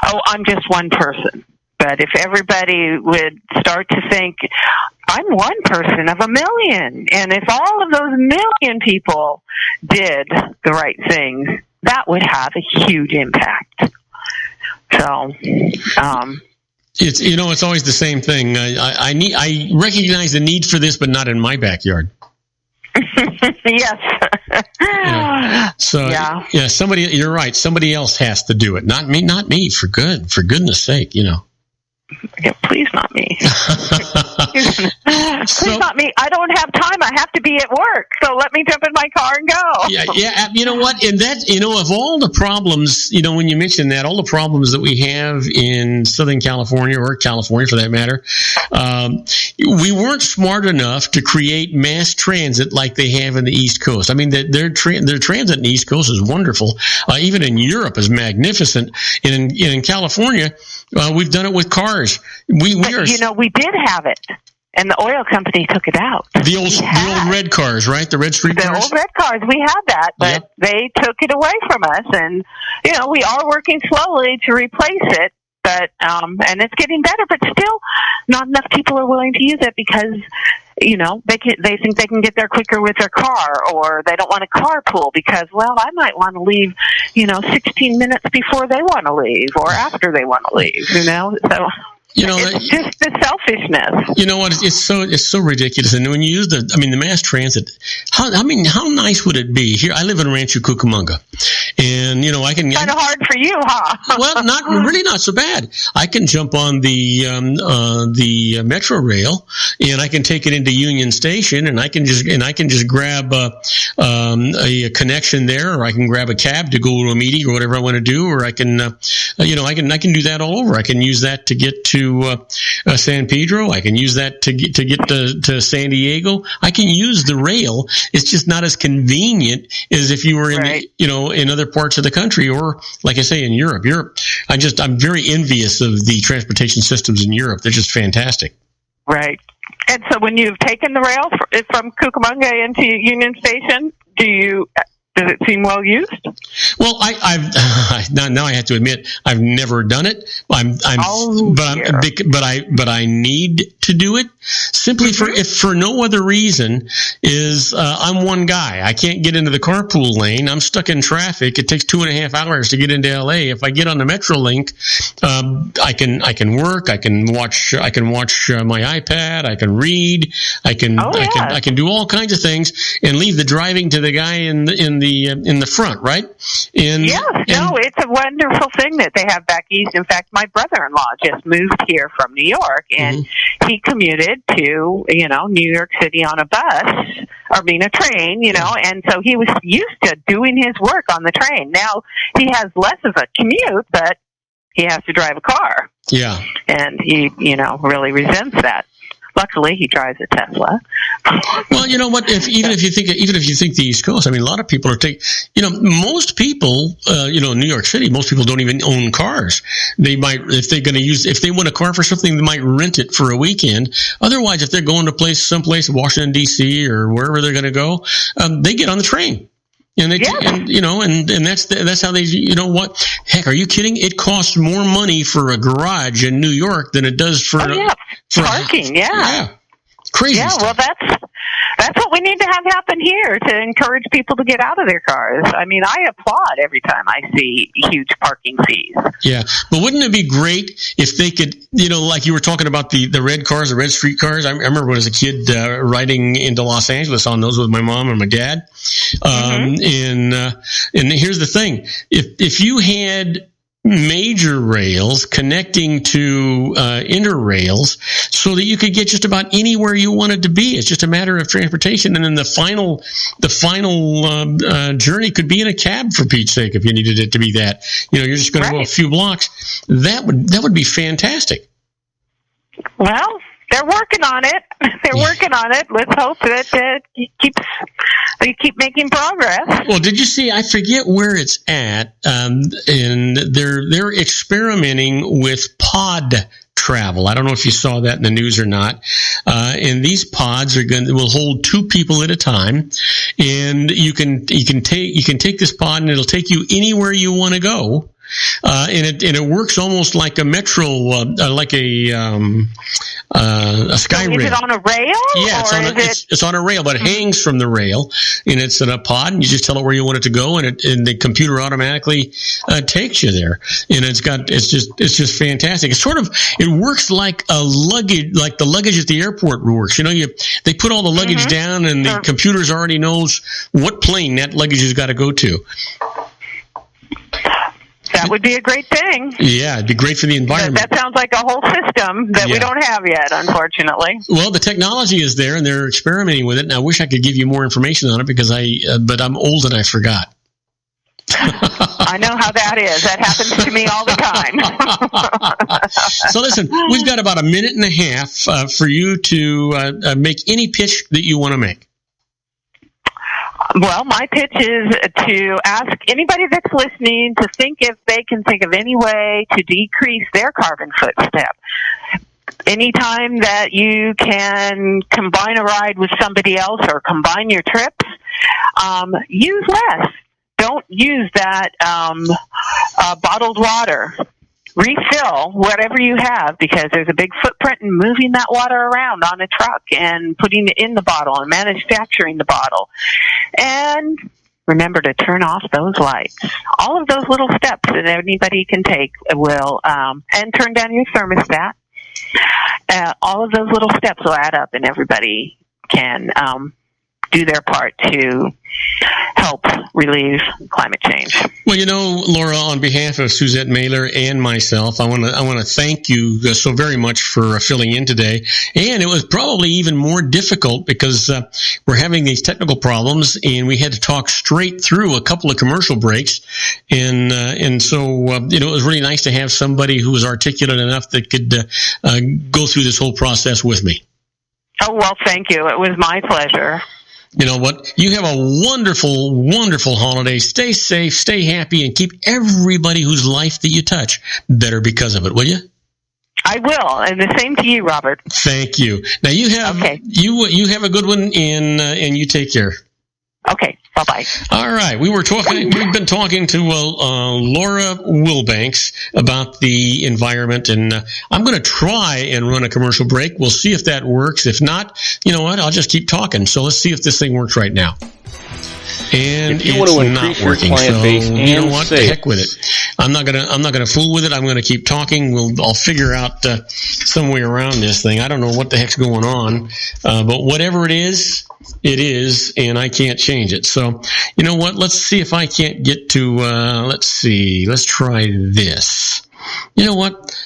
oh, I'm just one person. But if everybody would start to think, I'm one person of a million, and if all of those million people did the right things, that would have a huge impact. So, it's always the same thing. I recognize the need for this, but not in my backyard. Yes. So yeah, somebody. You're right. Somebody else has to do it. Not me. Not me. For goodness sake, Yeah, please not me. Please not me. I don't have time. I have to be at work. So let me jump in my car and go. Yeah. You know what? And that, of all the problems, when you mention that, all the problems that we have in Southern California, or California for that matter, we weren't smart enough to create mass transit like they have in the East Coast. I mean, their transit in the East Coast is wonderful. Even in Europe is magnificent. And in California, we've done it with cars. We did have it, and the oil company took it out. The old red cars, right? The red street cars? The old red cars, we had that, but they took it away from us, and, we are working slowly to replace it, but, and it's getting better, but still not enough people are willing to use it because, they think they can get there quicker with their car, or they don't want to carpool because, well, I might want to leave, 16 minutes before they want to leave or after they want to leave, so... it's just the selfishness. You know what? It's so ridiculous. And when you use the mass transit, how nice would it be? Here, I live in Rancho Cucamonga, and I can kind of hard for you, huh? Well, not so bad. I can jump on the Metro rail, and I can take it into Union Station, and I can just grab a connection there, or I can grab a cab to go to a meeting or whatever I want to do, or I can I can do that all over. I can use that to get to San Pedro. I can use that to get to San Diego. I can use the rail. It's just not as convenient as if you were in other parts of the country, or like I say, in Europe. I'm very envious of the transportation systems in Europe. They're just fantastic. Right. And so when you've taken the rail from Cucamonga into Union Station, does it seem well used? Well, now I have to admit I've never done it. But I need to do it simply for no other reason. I'm one guy. I can't get into the carpool lane. I'm stuck in traffic. It takes 2.5 hours to get into LA. If I get on the Metrolink, I can work. I can watch my iPad. I can read. I can do all kinds of things and leave the driving to the guy in the front, right? It's a wonderful thing that they have back east. In fact, my brother-in-law just moved here from New York, and he commuted to, New York City on a train, and so he was used to doing his work on the train. Now he has less of a commute, but he has to drive a car. Yeah. And he, really resents that. Luckily, he drives a Tesla. Well, you know what? Even if you think the East Coast, a lot of people are most people, New York City, most people don't even own cars. They might, if they want a car for something, they might rent it for a weekend. Otherwise, if they're going to someplace, Washington D.C. or wherever they're going to go, they get on the train. And and that's how they, what? Heck, are you kidding? It costs more money for a garage in New York than it does for parking. Yeah. Crazy. Yeah. Stuff. Well, That's what we need to have happen here to encourage people to get out of their cars. I mean, I applaud every time I see huge parking fees. Yeah, but wouldn't it be great if they could, like you were talking about the red cars, the red street cars. I remember when I was a kid riding into Los Angeles on those with my mom and my dad. And here's the thing: if you had major rails connecting to interrails so that you could get just about anywhere you wanted to be. It's just a matter of transportation, and then the final journey could be in a cab, for Pete's sake, if you needed it to be that. You're just going to go a few blocks. That would be fantastic. Well, they're working on it. Working on it. Let's hope that they keep making progress. Well, did you see? I forget where it's at, and they're experimenting with pod travel. I don't know if you saw that in the news or not. And these pods will hold 2 people at a time, and you can take this pod and it'll take you anywhere you want to go. And it works almost like a metro, like a sky rail. Is it on a rail? Yeah, it's on a rail, but it hangs from the rail, and it's in a pod, and you just tell it where you want it to go, and the computer automatically takes you there. And it's just fantastic. It works like a luggage, like the luggage at the airport works. They put all the luggage down, and the computers already knows what plane that luggage has got to go to. That would be a great thing. Yeah, it'd be great for the environment. That sounds like a whole system that we don't have yet, unfortunately. Well, the technology is there, and they're experimenting with it. And I wish I could give you more information on it but I'm old and I forgot. I know how that is. That happens to me all the time. So listen, we've got about a minute and a half for you to make any pitch that you want to make. Well, my pitch is to ask anybody that's listening to think if they can think of any way to decrease their carbon footstep. Anytime that you can combine a ride with somebody else or combine your trips, use less. Don't use that bottled water. Refill whatever you have, because there's a big footprint in moving that water around on a truck and putting it in the bottle and manufacturing the bottle. And remember to turn off those lights. All of those little steps that anybody can take will, and turn down your thermostat. All of those little steps will add up, and everybody can do their part to help relieve climate change. Well, Laura, on behalf of Suzette Mailer and myself, I want to thank you so very much for filling in today. And it was probably even more difficult because we're having these technical problems, and we had to talk straight through a couple of commercial breaks. And so it was really nice to have somebody who was articulate enough that could go through this whole process with me. Oh, well, thank you. It was my pleasure. You know what? You have a wonderful, wonderful holiday. Stay safe, stay happy, and keep everybody whose life that you touch better because of it, will you? I will, and the same to you, Robert. Thank you. Now you have you have a good one, and you take care. Okay. Bye-bye. All right. We've been talking to Laura Wilbanks about the environment, and I'm going to try and run a commercial break. We'll see if that works. If not, you know what? I'll just keep talking. So let's see if this thing works right now. And if you want to increase your client base and you know what? The heck with it. I'm not gonna fool with it. I'm gonna keep talking. I'll figure out some way around this thing. I don't know what the heck's going on, but whatever it is, and I can't change it. So you know what? Let's see if I can't get to. Let's see. Let's try this. You know what?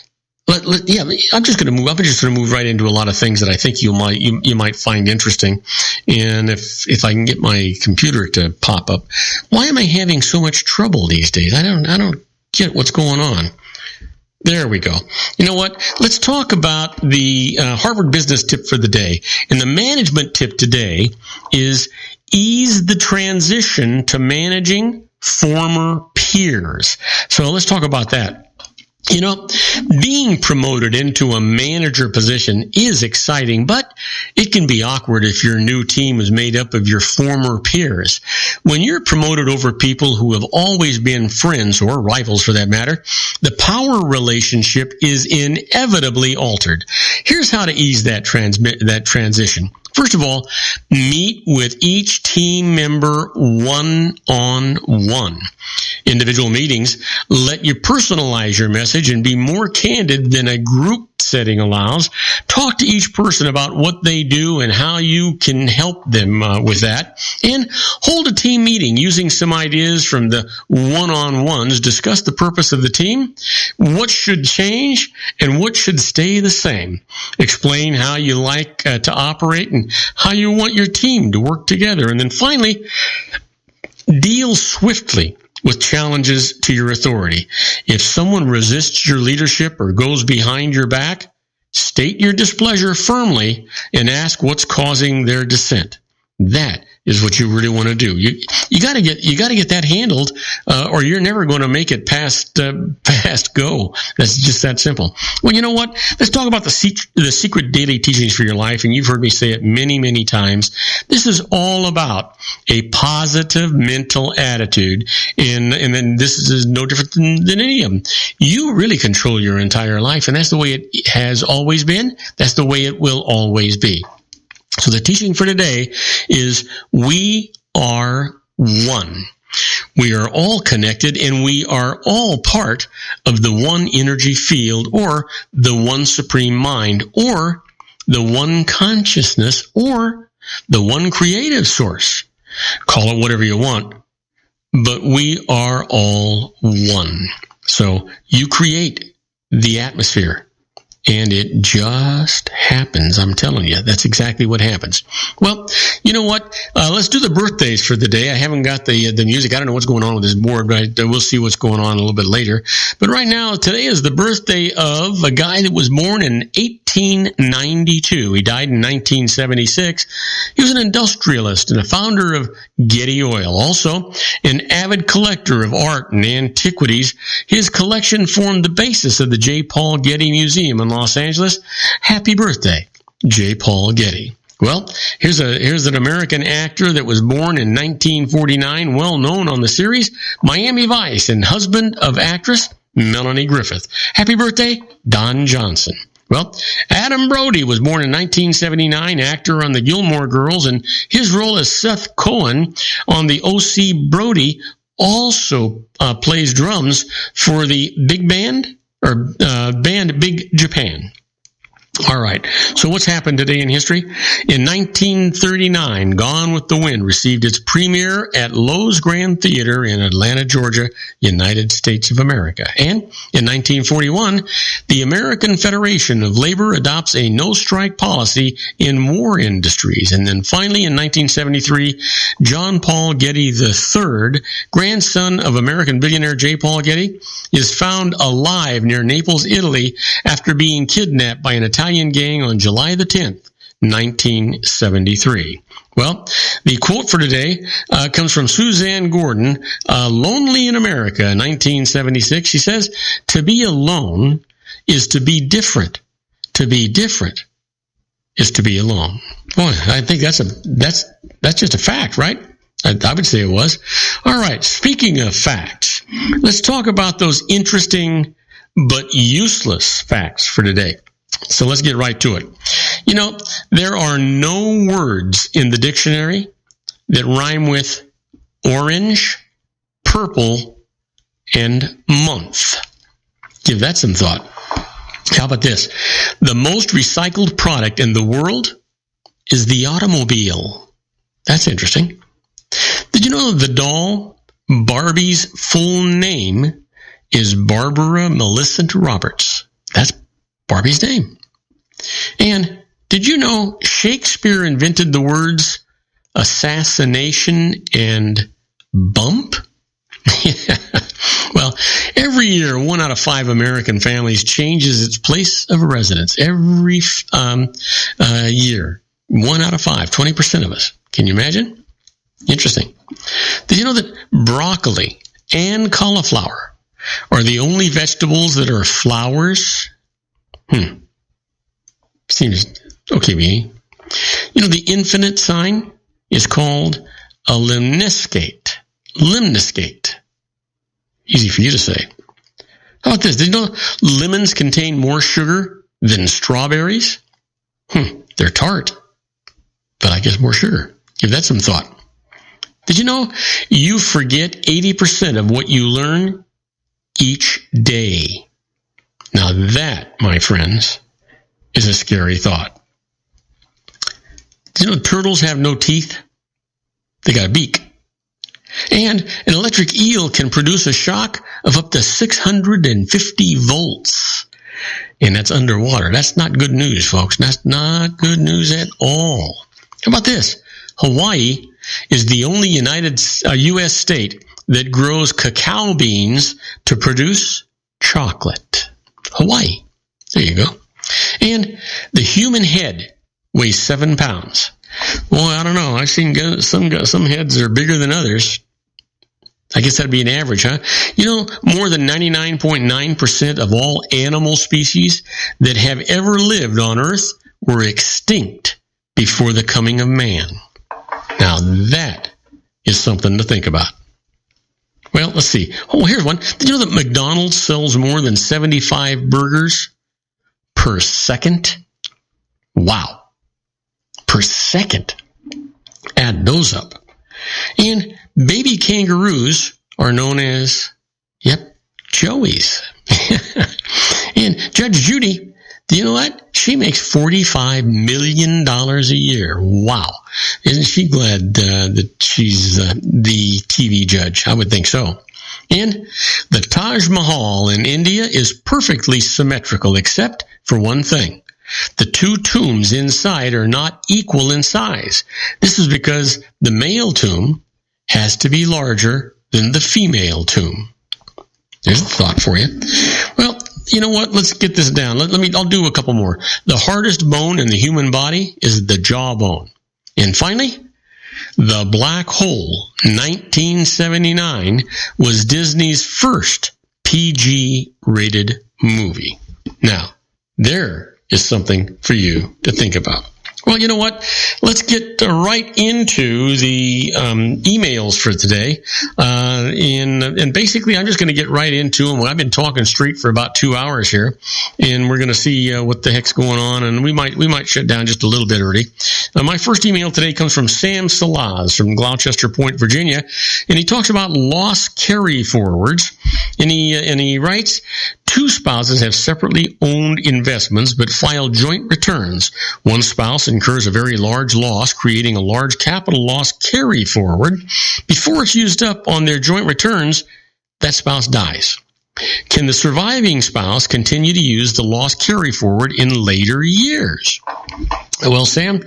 I'm just going to move right into a lot of things that I think you might find interesting. And if I can get my computer to pop up, why am I having so much trouble these days? I don't get what's going on. There we go. You know what? Let's talk about the Harvard Business Tip for the day. And the management tip today is ease the transition to managing former peers. So let's talk about that. You know, being promoted into a manager position is exciting, but it can be awkward if your new team is made up of your former peers. When you're promoted over people who have always been friends, or rivals for that matter, the power relationship is inevitably altered. Here's how to ease that transition. First of all, meet with each team member one-on-one. Individual meetings let you personalize your message and be more candid than a group setting allows. Talk to each person about what they do and how you can help them with that. And hold a team meeting using some ideas from the one-on-ones. Discuss the purpose of the team, what should change, and what should stay the same. Explain how you like to operate and how you want your team to work together. And then finally, deal swiftly with challenges to your authority. If someone resists your leadership or goes behind your back, state your displeasure firmly and ask what's causing their dissent. That is what you really want to do. You got to get that handled, or you're never going to make it past go. That's just that simple. Well, you know what? Let's talk about the secret daily teachings for your life. And you've heard me say it many, many times. This is all about a positive mental attitude, and then this is no different than any of them. You really control your entire life, and that's the way it has always been. That's the way it will always be. So the teaching for today is we are one. We are all connected, and we are all part of the one energy field, or the one supreme mind, or the one consciousness, or the one creative source. Call it whatever you want, but we are all one. So you create the atmosphere. And it just happens. I'm telling you, that's exactly what happens. Well, you know what? Let's do the birthdays for the day. I haven't got the music. I don't know what's going on with this board, but we'll see what's going on a little bit later. But right now, today is the birthday of a guy that was born in 1892. He died in 1976. He was an industrialist and a founder of Getty Oil. Also, an avid collector of art and antiquities. His collection formed the basis of the J. Paul Getty Museum in Los Angeles. Happy birthday, J. Paul Getty. Well, here's an American actor that was born in 1949, well known on the series Miami Vice, and husband of actress Melanie Griffith. Happy birthday, Don Johnson. Well, Adam Brody was born in 1979, actor on the Gilmore Girls, and his role as Seth Cohen on the O.C. Brody also plays drums for the big band, or band Big Japan. All right, so what's happened today in history? In 1939, Gone with the Wind received its premiere at Lowe's Grand Theater in Atlanta, Georgia, United States of America. And in 1941, the American Federation of Labor adopts a no-strike policy in war industries. And then finally, in 1973, John Paul Getty III, grandson of American billionaire J. Paul Getty, is found alive near Naples, Italy, after being kidnapped by an Italian gang on July the 10th, 1973. Well, the quote for today comes from Suzanne Gordon, Lonely in America, 1976. She says, "To be alone is to be different. To be different is to be alone." Boy, I think that's just a fact, right? I would say it was. All right, speaking of facts, let's talk about those interesting but useless facts for today. So let's get right to it. You know, there are no words in the dictionary that rhyme with orange, purple, and month. Give that some thought. How about this? The most recycled product in the world is the automobile. That's interesting. Did you know the doll Barbie's full name is Barbara Millicent Roberts? That's Barbie's name. And did you know Shakespeare invented the words assassination and bump? Well, every year, 1 out of 5 American families changes its place of residence. Every year, 1 out of 5, 20% of us. Can you imagine? Interesting. Did you know that broccoli and cauliflower are the only vegetables that are flowers? Seems okay to me. You know, the infinite sign is called a lemniscate. Lemniscate. Easy for you to say. How about this? Did you know lemons contain more sugar than strawberries? They're tart, but I guess more sugar. Give that some thought. Did you know you forget 80% of what you learn each day? Now that, my friends, is a scary thought. Did you know turtles have no teeth? They got a beak. And an electric eel can produce a shock of up to 650 volts. And that's underwater. That's not good news, folks. That's not good news at all. How about this? Hawaii is the only U.S. state that grows cacao beans to produce chocolate. Hawaii. There you go. And the human head weighs 7 pounds. Well, I don't know. I've seen some heads are bigger than others. I guess that'd be an average, huh? You know, more than 99.9% of all animal species that have ever lived on Earth were extinct before the coming of man. Now, that is something to think about. Well, let's see. Oh, here's one. Did you know that McDonald's sells more than 75 burgers per second? Wow. Per second. Add those up. And baby kangaroos are known as, joeys. And Judge Judy, do you know what? She makes $45 million a year. Wow. Isn't she glad that she's the TV judge? I would think so. And the Taj Mahal in India is perfectly symmetrical, except for one thing. The two tombs inside are not equal in size. This is because the male tomb has to be larger than the female tomb. There's a thought for you. Well, you know what? Let's get this down. I'll do a couple more. The hardest bone in the human body is the jawbone. And finally, the Black Hole, 1979, was Disney's first PG-rated movie. Now, there is something for you to think about. Well, you know what? Let's get right into the emails for today. And basically, I'm just going to get right into them. I've been talking straight for about 2 hours here, and we're going to see what the heck's going on. And we might shut down just a little bit early. My first email today comes from Sam Salaz from Gloucester Point, Virginia, and he talks about loss carry forwards. And he writes, 2 spouses have separately owned investments but file joint returns. One spouse incurs a very large loss, creating a large capital loss carry forward. Before it's used up on their joint returns, that spouse dies. Can the surviving spouse continue to use the loss carry forward in later years? Well, Sam,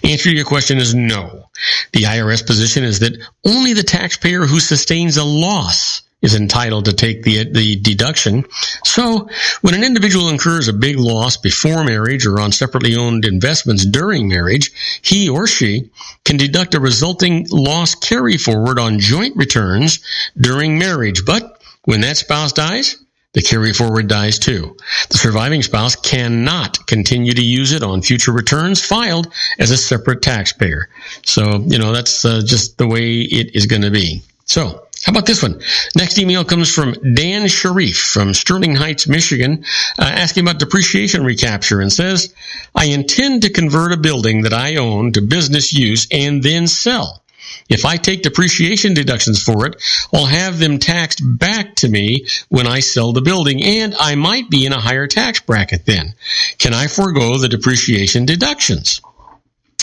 answer to your question is no. The IRS position is that only the taxpayer who sustains a loss is entitled to take the deduction. So when an individual incurs a big loss before marriage or on separately owned investments during marriage, he or she can deduct a resulting loss carry forward on joint returns during marriage. But when that spouse dies, the carry forward dies too. The surviving spouse cannot continue to use it on future returns filed as a separate taxpayer. So, that's just the way it is going to be. So, how about this one? Next email comes from Dan Sharif from Sterling Heights, Michigan, asking about depreciation recapture, and says, I intend to convert a building that I own to business use and then sell. If I take depreciation deductions for it, I'll have them taxed back to me when I sell the building, and I might be in a higher tax bracket then. Can I forego the depreciation deductions?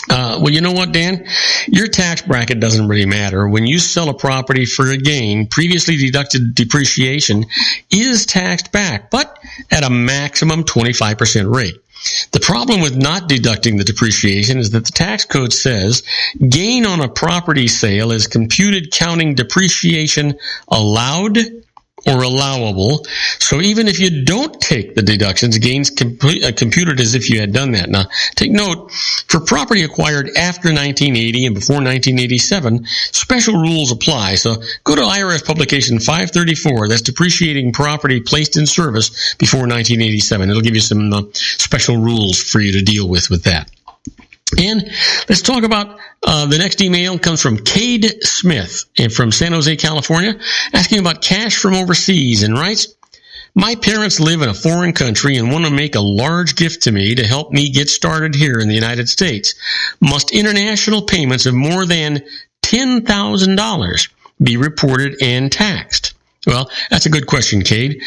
Well, you know what, Dan? Your tax bracket doesn't really matter. When you sell a property for a gain, previously deducted depreciation is taxed back, but at a maximum 25% rate. The problem with not deducting the depreciation is that the tax code says gain on a property sale is computed counting depreciation allowed or allowable. So even if you don't take the deductions, gains computed as if you had done that. Now, take note, for property acquired after 1980 and before 1987, special rules apply. So go to IRS publication 534. That's depreciating property placed in service before 1987. It'll give you some special rules for you to deal with that. And let's talk about the next email comes from Cade Smith from San Jose, California, asking about cash from overseas and writes, my parents live in a foreign country and want to make a large gift to me to help me get started here in the United States. Must international payments of more than $10,000 be reported and taxed? Well, that's a good question, Cade.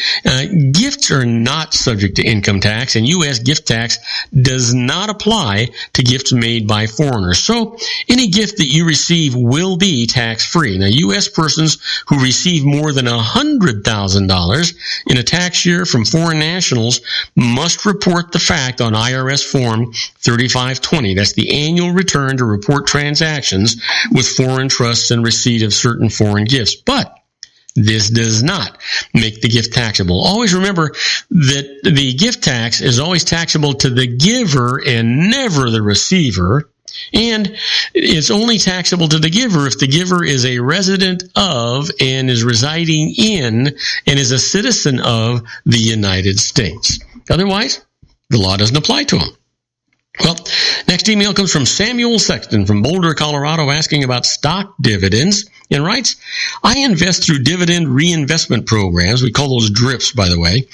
Gifts are not subject to income tax, and U.S. gift tax does not apply to gifts made by foreigners. So any gift that you receive will be tax-free. Now, U.S. persons who receive more than $100,000 in a tax year from foreign nationals must report the fact on IRS Form 3520. That's the annual return to report transactions with foreign trusts and receipt of certain foreign gifts. But this does not make the gift taxable. Always remember that the gift tax is always taxable to the giver and never the receiver. And it's only taxable to the giver if the giver is a resident of and is residing in and is a citizen of the United States. Otherwise, the law doesn't apply to them. Well, next email comes from Samuel Sexton from Boulder, Colorado, asking about stock dividends and writes, I invest through dividend reinvestment programs. We call those DRIPs, by the way.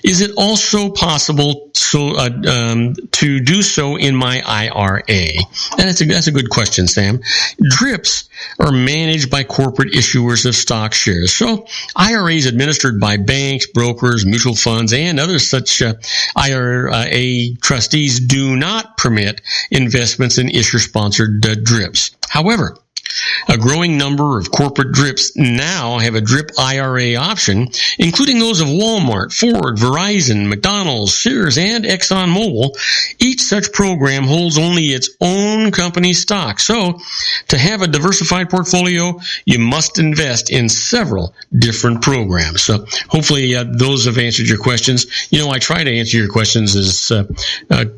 Is it also possible to do so in my IRA? And that's a good question, Sam. DRIPs are managed by corporate issuers of stock shares. So IRAs administered by banks, brokers, mutual funds, and other such IRA trustees do not permit investments in issuer-sponsored DRIPs. However, a growing number of corporate DRIPs now have a DRIP IRA option, including those of Walmart, Ford, Verizon, McDonald's, Sears, and ExxonMobil. Each such program holds only its own company stock. So, to have a diversified portfolio, you must invest in several different programs. So, hopefully, those have answered your questions. You know, I try to answer your questions as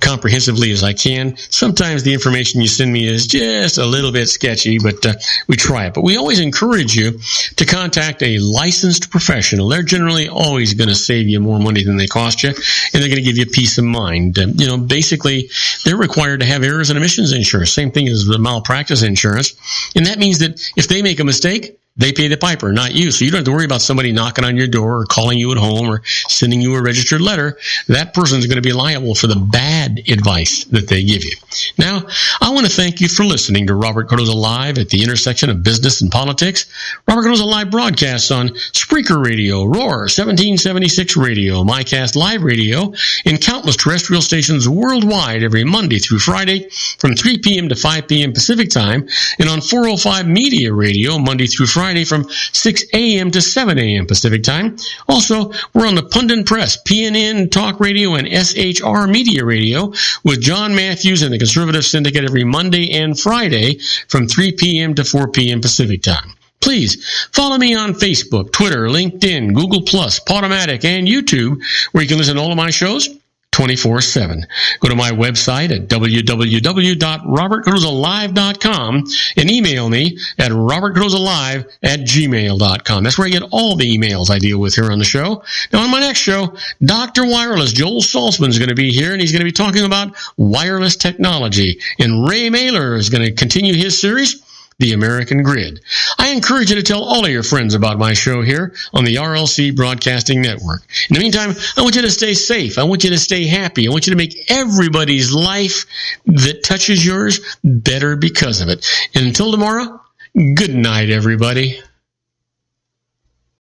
comprehensively as I can. Sometimes the information you send me is just a little bit sketchy, but we try it. But we always encourage you to contact a licensed professional. They're generally always going to save you more money than they cost you, and they're going to give you peace of mind. Basically, they're required to have errors and omissions insurance, same thing as the malpractice insurance. And that means that if they make a mistake, they pay the piper, not you. So you don't have to worry about somebody knocking on your door or calling you at home or sending you a registered letter. That person's going to be liable for the bad advice that they give you. Now, I want to thank you for listening to Robert Cardoza Live at the intersection of business and politics. Robert Cardoza Live broadcasts on Spreaker Radio, Roar, 1776 Radio, MyCast Live Radio, and countless terrestrial stations worldwide every Monday through Friday from 3 p.m. to 5 p.m. Pacific Time, and on 405 Media Radio Monday through Friday from 6 a.m. to 7 a.m. Pacific Time. Also, we're on the Pundit Press, PNN Talk Radio, and SHR Media Radio with John Matthews and the Conservative Syndicate every Monday and Friday from 3 p.m. to 4 p.m. Pacific Time. Please follow me on Facebook, Twitter, LinkedIn, Google+, Podomatic, and YouTube, where you can listen to all of my shows 24/7. Go to my website at www.robertcardozalive.com and email me at robertcardozalive@gmail.com. That's where I get all the emails I deal with here on the show. Now, on my next show, Dr. Wireless Joel Salzman is going to be here, and he's going to be talking about wireless technology. And Ray Mailer is going to continue his series, The American Grid. I encourage you to tell all of your friends about my show here on the RLC Broadcasting Network. In the meantime, I want you to stay safe. I want you to stay happy. I want you to make everybody's life that touches yours better because of it. And until tomorrow, good night, everybody.